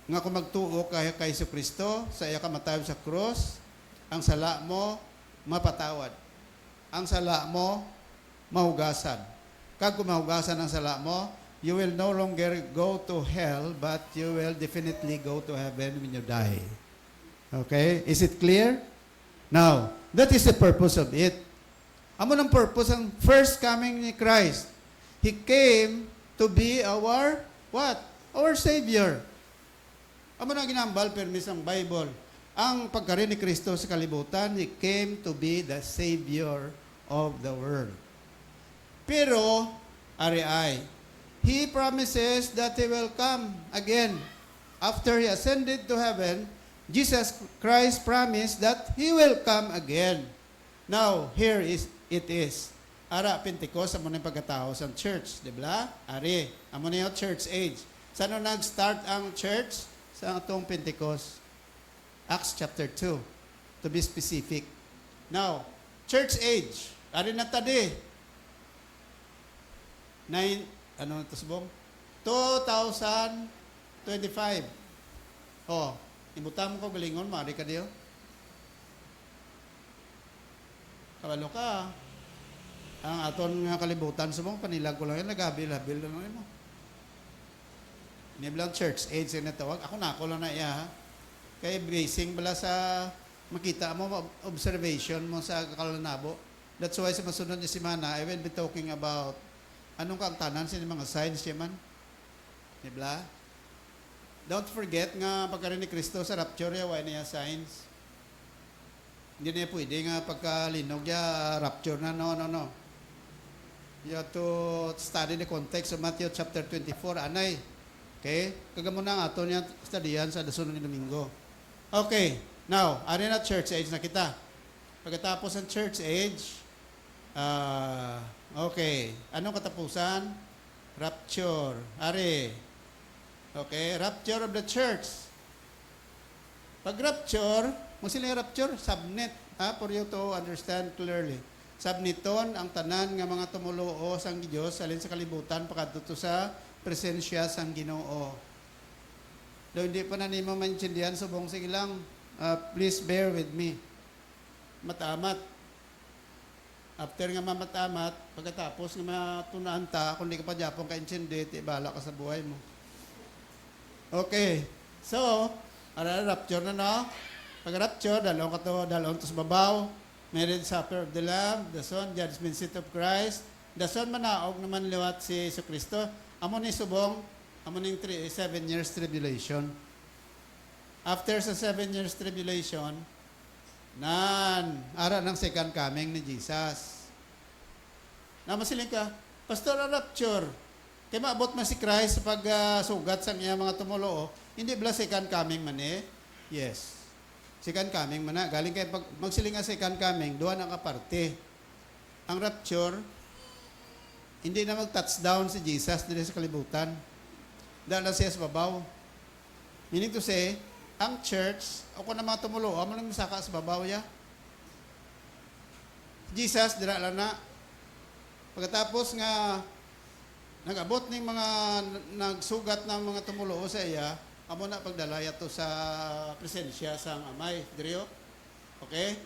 Nga kung magtuo kay Jesucristo, sa iya kamatayon sa krus, ang sala mo mapatawad. Ang sala mo mahugasan. Kag kung mahugasan ang sala mo, you will no longer go to hell, but you will definitely go to heaven when you die. Okay? Is it clear? Now, that is the purpose of it. Amo ng purpose ang first coming ni Christ. He came to be our, what? Our Savior. Amo na ginambal, permis ang Bible. Ang pagkarin ni Kristo sa kalibutan, He came to be the Savior of the world. Pero, ari-ay, He promises that He will come again. After He ascended to heaven, Jesus Christ promised that He will come again. Now, here it is. Ara, Pentecost, amo na yung pagkatao sa church, di ba? Ari, amo na yung church age. Saan nag-start ang church? Sa atong Pentecost. Acts chapter 2, to be specific. Now, church age. Ari na tadi. 2025. Oh, ibutan mo ko galingon, mari ka diyo. Kabalo ka. ang aton nga kalibutan subong panilag ko lang yan nagabil-habil lang mo. Niblang church age na tawag. Ako na ako lang na iya ha. Kay basing bala sa makita mo observation mo sa Kalanabo. That's why sa masunod niya semana I will be talking about anong kaangtanan sa mga signs siya man. Nibla? Don't forget nga pagkaroon ni Kristo sa rapture ya why niya signs. Hindi na pwede nga pagkalinog ya rapture na no. You have to study the context of Matthew chapter 24 anay. Okay? Kagamo na ato niya studian sa dasunod ng Domingo. Okay. Now, ari na church age na kita. Pagkatapos ng church age, okay. Anong katapusan? Rapture. Ari. Okay, rapture of the church. Pag rapture, sila rapture, subnet, for you to understand clearly. Subneton ang tanan nga mga tumuluo sang Dios alin sa kalibutan pakadto sa presensya sang Ginoo. Do hindi pa na nimo maintindihan subong sige lang, please bear with me. Matamat. After nga mamatamat, pagkatapos nga matunaan ta, kung di ka pa Japon ka-intindi, bala ka sa buhay mo. Okay. So, rapture na no? Pag-rapture, dalawang to sa babaw, marriage supper of the Lamb, the Son, judgment seat of Christ. The Son manaog naman liwat si Yesu Kristo. Amo ni subong, amo ning 7 years tribulation. After sa 7 years tribulation, ara ng second coming ni Jesus. Namasiling ka, Pastor, rapture. Kaya maabot man si Christ sa pag-sugat sa niya mga tumulo, hindi bala second coming man eh? Yes. Second coming man na. Galing kayo pag magsiling nga second coming, doon ang kaparte. Ang rapture, hindi na mag-touchdown si Jesus dito sa kalibutan. Dahil na siya sa babaw. Meaning to say, ang church, ako na mga tumulo, amo lang masaka sa babaw ya. Jesus, dira lang na. Pagkatapos nga, nag-abot ng mga nagsugat ng mga tumulo sa iya, amo na pagdalaya to sa presensya sang amay, diriyo. Okay?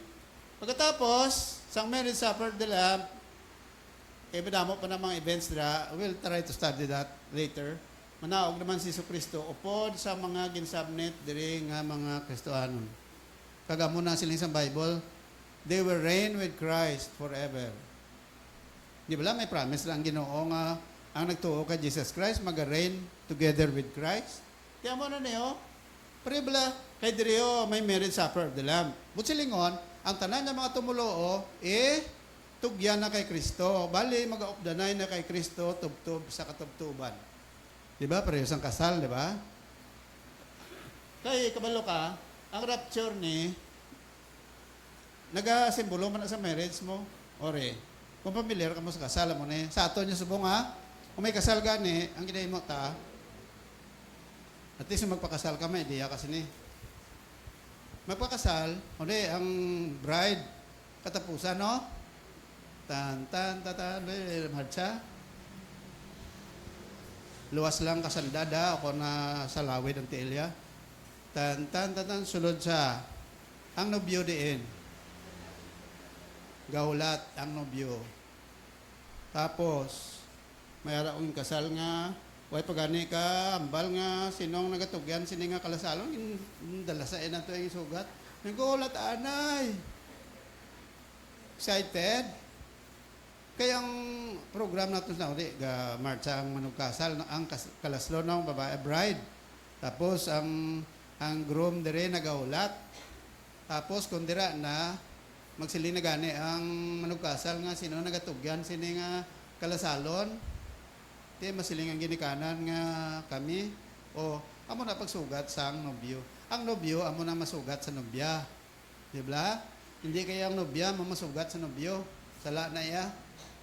Pagkatapos, sang marriage supper of the Lamb, madamo pa ng mga events dira, we'll try to study that later. Manaog naman si Jesucristo upod sa mga ginsabnet diri nga mga Kristohanon. Kagamo na sila sa Bible, they will reign with Christ forever. Di ba may promise lang Ginoo nga ang nagtuo kay Jesus Christ mag-reign together with Christ. Kaya mo na niyo, prebla, kay diriyo may marriage supper of the Lamb. Butsilingon, ang tanan ng mga tumuloo, tugyan na kay Kristo. Bali, mag-aupdanay na kay Kristo, tubtub sa katubtuban. Di ba? Parehas ang kasal, di ba? Kay, kabalo ka, ang rapture ni, nag-simbolo man sa marriage mo, ore, kung familiar ka mo sa kasal mo ni, sa ato niya subong ha, kung may kasal gani, ang ginay mo ta, at least magpakasal ka may ideya kasi ni. Magpakasal, ulit, ang bride, katapusan, no? Marcha. Luwas lang kasandada, ako na sa lawid ng tiilya. Sulod sa, ang nobyo diin. Gaulat, ang nobyo. Tapos, may araong kasal nga, way pagani ka, ambal nga, sinong nagatugyan, sini nga kalasalong, dalasain na ito yung sugat. Nagkulat, anay. Excited? Kaya ang program natin na ulit, marcha ang manugkasal, ang kalaslo ng babae, bride. Tapos, ang groom dire nagaulat. Tapos, kung dira na, magsiling na gani ang manugkasal nga, sino nagatugyan, sini nga kalasalon. Di masiling ang ginikanan nga kami o amo na pagsugat sa ang nobyo. Ang nobyo amo na masugat sa nobya. Di ba? Hindi kaya ang nobya mamasugat sa nobyo. Sala na iya.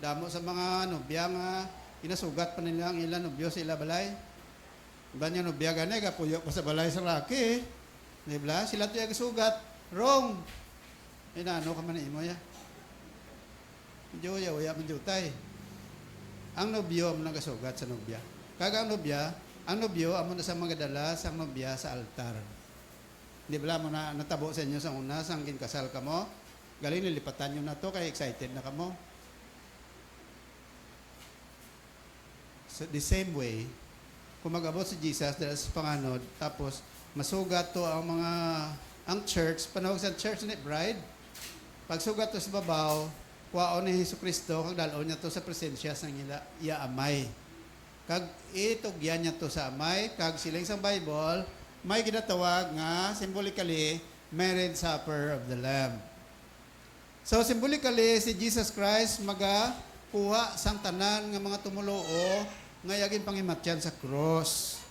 Damo sa mga nobya nga inasugat pa nila ang ilang nobyo sa ila balay. Iba niya nobya gani kapuyo pa sa balay sa laki. Di ba? Sila tuya gisugat. Wrong. Ano ka man imo ya. Medyo ya menjutay. Ang nobyo amo nagasugat sa nobya. Kaga ang nobyo amo na sa magadala sa nobya sa altar. Di ba mo na natabo sa inyo sa una sang kinkasal ka mo? Galing nilipatan nyo na to kaya excited na ka mo. So, the same way, kung mag-abot si Jesus dahil sa panganod, tapos masugat to ang church, panawag sa church ni bride, pag sugat to sa babaw, kuwaon ni Hesus Kristo, kag dalon niya to sa presensya sa iya amay. Kag itugyan niya to sa amay, kag siling sa Bible, may ginatawag nga, symbolically, marriage supper of the Lamb. So, symbolically, si Jesus Christ magakuha sang tanan nga mga tumuloo nga yagin pangimatyan sa cross.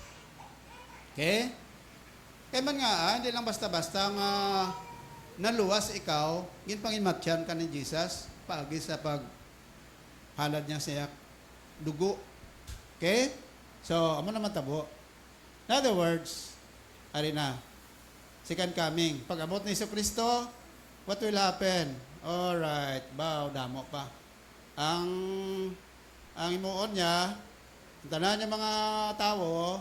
Okay? Kaya man nga, hindi lang basta-basta nga naluwas ikaw, ginpangimatyan ka ni Jesus, paagi sa paghalad niya siya dugo. Okay? So, amo naman tabo. In other words, ari na, second coming. Pag abot ni Hesus Kristo, what will happen? Alright, bow, damo pa. Ang imuon niya, ang tanan niya mga tao,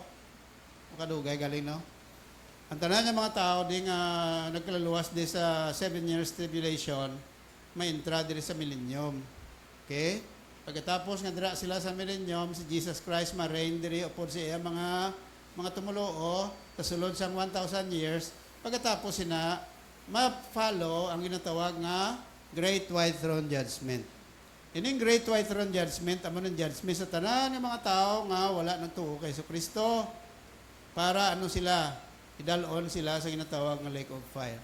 makadugay galing, no? Ang tanan niya mga tao, di nga nagkalaluwas di sa 7 years tribulation, may intra diri sa millennium. Okay? Pagkatapos nga dira sila sa millennium, si Jesus Christ ma-reign diri upon siya mga tumuloo, kasulod sang 1,000 years. Pagkatapos sina, ma-follow ang ginatawag nga Great White Throne Judgment. Ining Great White Throne Judgment, amo ng judgment sa tanan ng mga tao nga wala nagtuo kay Kristo para ano sila, idalon sila sa ginatawag nga lake of fire.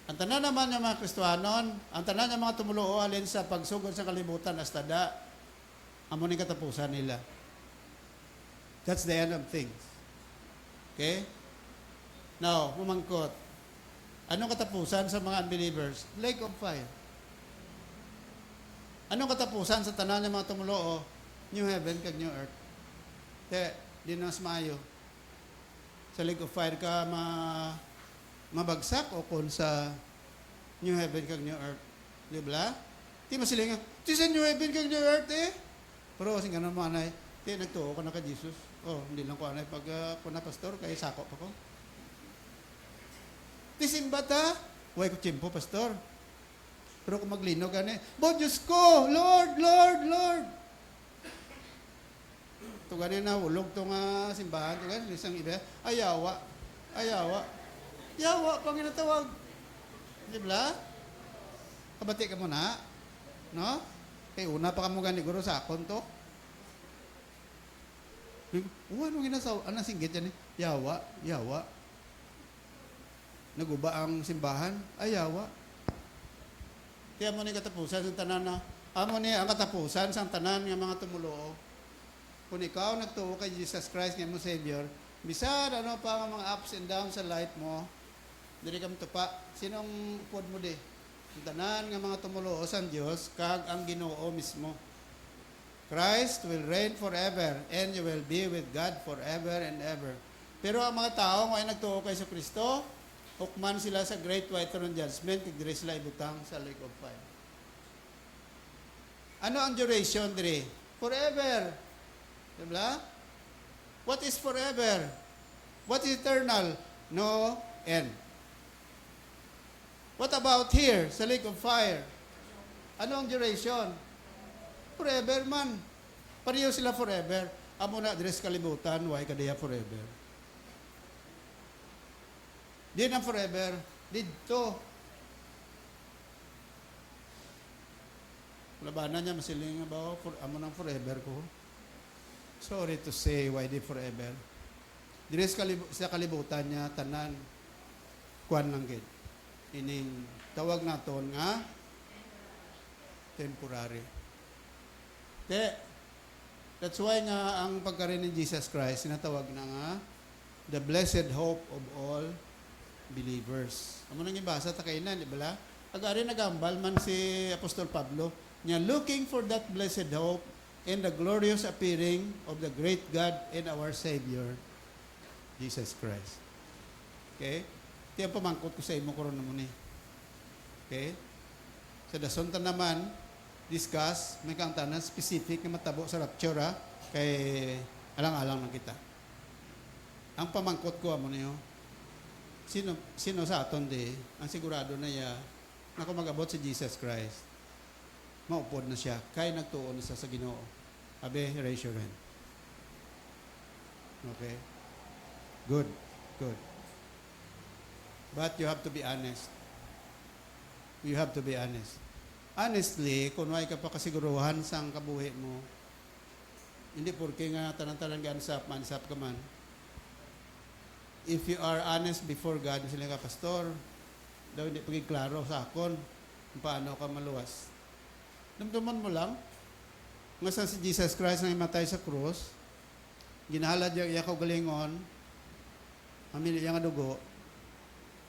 Ang tanan naman ng mga Kristohanon, ang tanan ng mga tumuloo alin sa pagsugod sa kalibutan hasta da, amo ning katapusan nila. That's the end of things. Okay? Now, mumangkot. Anong katapusan sa mga unbelievers? Lake of fire. Anong katapusan sa tanan ng mga tumuloo? New heaven kag new earth. Di na mas maayo. Sa lake of fire ka mabagsak o kung sa new heaven kag new earth. Di ba? Di masilingan, di sa new heaven kag new earth eh. Pero kasi ganun mo anay, di nagtuo ko na ka Jesus. Oh, hindi lang ko anay pag ko na pastor, kaya sakop ako. Di simba ta, huwag ko tiyempo pastor. Pero kung maglino gani, Bo Diyos ko, Lord, Lord, Lord. Ito gani na, hulog ito nga simbahan, ito gani, isang iba, ayawa, ayawa. Yawa, pang inatawag. Di ba? Kabati ka muna. No? Kaya una pa ka mo gani, guro sa akon to. Ano ginasaw? Ano singgit yan eh? Yawa, yawa. Naguba ang simbahan? Ayawa. Kaya mo ni katapusan sa tanan na, amo ni ang katapusan sa tanan ng mga tumuloo. Kung ikaw nagtuo kay Jesus Christ, nga mo Savior, bisad ano pa ang mga ups and downs sa life mo, dili ka matupa. Sinong pod mo di? Ang tanan ng mga tumuloo sa Diyos, kag ang Ginoo mismo. Christ will reign forever, and you will be with God forever and ever. Pero ang mga tao nga ay nagtuo kay sa Kristo, hukman sila sa Great White Throne Judgment, tigdiri sila ibutang sa lake of fire. Ano ang duration diri? Forever. Diba? What is forever? What is eternal? No end. What about here, sa lake of fire? Ano ang duration? Forever man. Pareho sila forever. Amo na diri sa kalibutan, why kadaya forever? Di na forever, dito. Labanan niya, masiling nga ba, amo nang forever ko. Sorry to say, why di forever? Dili sa kalibutan niya, tanan, kuan lang gid. Ining, tawag naton nga, temporary. That's why nga, ang pagkarin ni Jesus Christ, sinatawag na nga, the blessed hope of all believers. Amo nang ibasa ta kainan, di ba? Agari nagambal man si Apostol Pablo, niya looking for that blessed hope in the glorious appearing of the great God and our Savior, Jesus Christ. Okay? Tiyan pamangkot ko sa imo karon naman ni. Okay? Sa dasonta naman, discuss, may kang tanan specific na matabo sa rapture, ha? Kay alang-alang na kita. Ang pamangkot ko amo niyo, Sino sa aton di, ang sigurado na ya, na kung mag-abot si Jesus Christ, maupod na siya, kaya nagtuon na siya sa Ginoo. Abe, raise your hand. Okay? Good. Good. But you have to be honest. You have to be honest. Honestly, kung may ka pa kasiguruhan sa kabuhi mo, hindi porke nga tanan-tanan gansap, mansap ka man. If you are honest before God, sila ka, Pastor, daw hindi paging klaro sa akon kung paano ka maluwas. Damdaman mo lang, nga sa si Jesus Christ na imatay sa krus, ginahalad yung iyakaw galingon, amin yung dugo,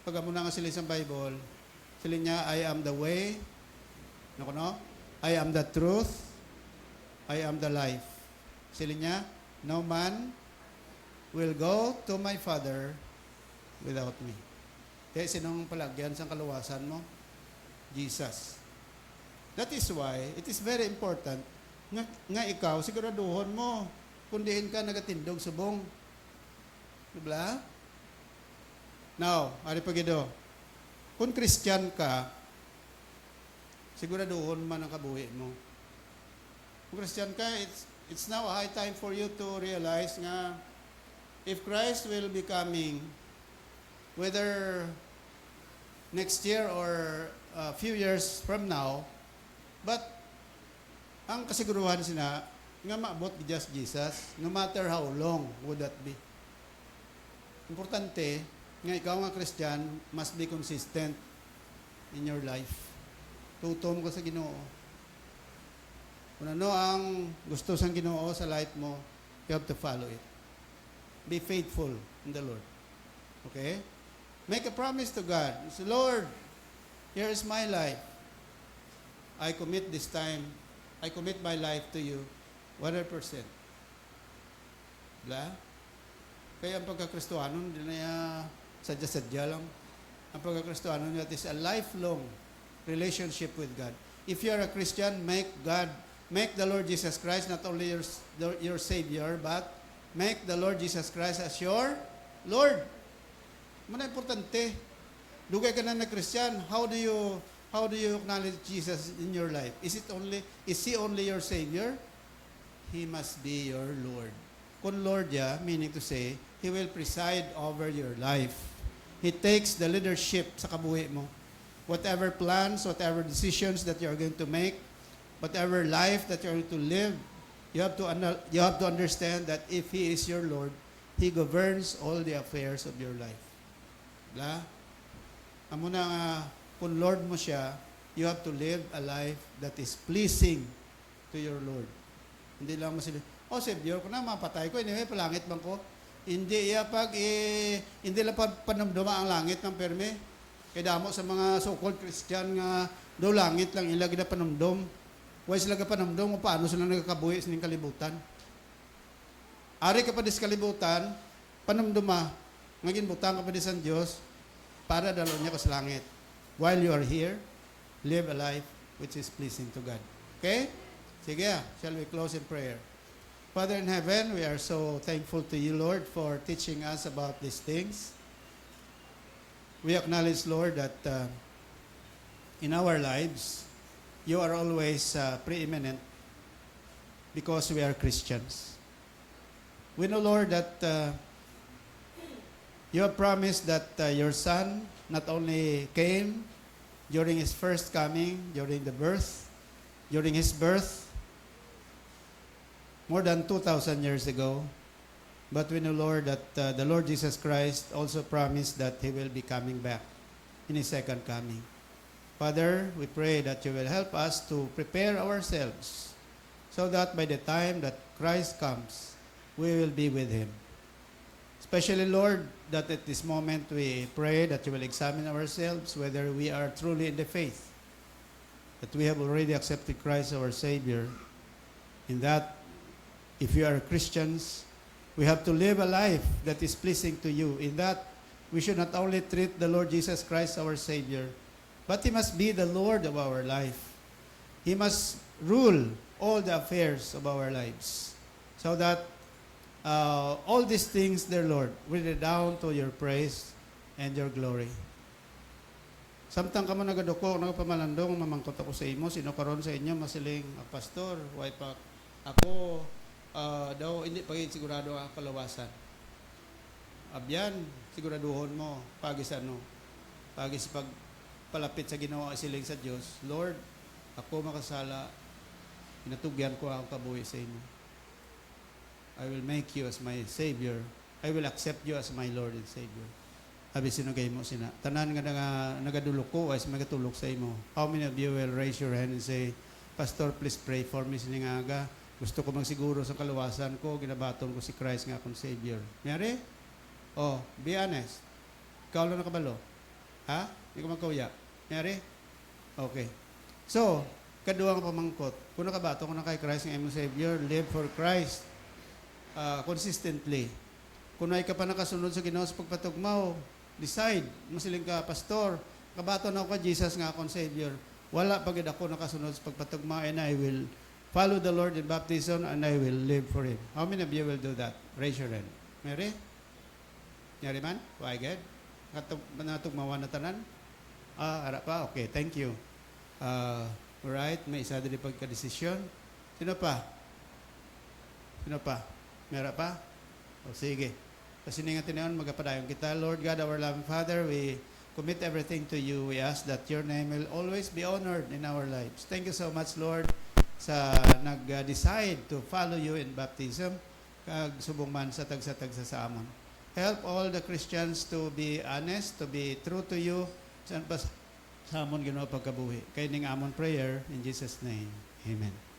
pag amo na nga sila sa Bible, sila niya, I am the way, no? I am the truth, I am the life. Sila niya, no man will go to my Father without me. Kaya sinong palagyan sa kaluwasan mo? Jesus. That is why it is very important nga ikaw, siguraduhon mo, kung diin ka nagatindog subong. Diba? Now, ari pagido, kung Christian ka, siguraduhon man ang kabuhi mo. Kung Christian ka, it's now a high time for you to realize nga, if Christ will be coming, whether next year or a few years from now, but ang kasiguruhan sina nga maabot just Jesus, no matter how long would that be. Importante nga ikaw nga Christian must be consistent in your life. Tutom ka sa Ginoo. Kung ano ang gusto sa Ginoo sa life mo, you have to follow it. Be faithful in the Lord. Okay? Make a promise to God. Say, Lord, here is my life. I commit this time. I commit my life to you 100%. Diba? Kaya ang pagkakristohanon, hindi na sadya-sadya lang. Ang pagkakristohanon, that is a lifelong relationship with God. If you are a Christian, make the Lord Jesus Christ not only your Savior, but make the Lord Jesus Christ as your Lord. Mana importante. Dugay ka na Christian, how do you acknowledge Jesus in your life? Is he only your Savior? He must be your Lord. Kung Lord ya, meaning to say, He will preside over your life. He takes the leadership sa kabuhi mo. Whatever plans, whatever decisions that you are going to make, whatever life that you are going to live, you have to understand that if He is your Lord, He governs all the affairs of your life. Diba? Amo na nga, kung Lord mo siya, you have to live a life that is pleasing to your Lord. Hindi lang mo sila, Savior, kung na mapatay ko, anyway, palangit bang ko? Hindi hindi lang panamduma ang langit ng perme. Kaya damo sa mga so-called Christian nga, do langit lang ilagi na panamdom. Why sila ka panamdom, kung paano sila nagkakabuhi sa kalibutan. Ari ka pa dis kalibutan, panamduma, ngagin butang ka pa dis ang Diyos, para dalo niya ko sa langit. While you are here, live a life which is pleasing to God. Okay? Sige, shall we close in prayer? Father in heaven, we are so thankful to you, Lord, for teaching us about these things. We acknowledge, Lord, that in our lives, you are always preeminent because we are Christians. We know, Lord, that you have promised that your Son not only came during His first coming, during His birth, more than 2,000 years ago, but we know, Lord, that the Lord Jesus Christ also promised that He will be coming back in His second coming. Father, we pray that you will help us to prepare ourselves so that by the time that Christ comes, we will be with Him. Especially, Lord, that at this moment we pray that you will examine ourselves whether we are truly in the faith, that we have already accepted Christ our Savior, in that if we are Christians, we have to live a life that is pleasing to you, in that we should not only treat the Lord Jesus Christ our Savior, but He must be the Lord of our life. He must rule all the affairs of our lives, so that all these things, dear Lord, will redound to your praise and your glory. Samtang ka man nagadoko, nagpamalandong, mamangkot ako sa imo, sino karon sa inyo, masiling, Pastor, why pa ako, daw hindi pa sigurado ang kalawasan. abyan, siguraduhon mo, pagis ano, pagis pag palapit sa Ginoo isiling sa Dios, Lord, ako makasala, inatugyan ko ang kabuhi sa imo. I will make you as my Savior. I will accept you as my Lord and Savior. Abi sinugay mo sina. Tanan nga nagadulok ko ay magatulok sa imo. How many of you will raise your hand and say, Pastor, please pray for me siningaga. Gusto ko magsiguro sa kaluwasan ko, ginabaton ko si Christ nga akong Savior. Mayari? Oh, be honest. Ikaw lang nakabalo. Ha? Hindi ko magkauya. Mayari? Okay. So, kaduang pamangkot. Kung nakabato ko na kay Christ nga imong Savior, live for Christ consistently. Kung ay ka pa nakasunod sa Ginoo sa pagpatugmaw, decide, masiling ka, Pastor, kabato na ako ka Jesus nga akong Savior. Wala pagid ako nakasunod sa pagpatugmaw and I will follow the Lord in baptism and I will live for Him. How many of you will do that? Raise your hand. Mary? Nyari man? Why God? Natugmawan na tanan? Ara pa? Okay, thank you. Alright, may isa din pagka-desisyon. Sino pa? Sino pa? Meron pa? O sige. Kasi nga tinayon, magapadayon kita. Lord God, our loving Father, we commit everything to you. We ask that your name will always be honored in our lives. Thank you so much, Lord, sa nag-decide to follow you in baptism, kag subong man sa tagsa-tagsa sa amon. Help all the Christians to be honest, to be true to you, sa amon Ginoo pagkabuhi. Kay ning amon prayer, in Jesus' name, Amen.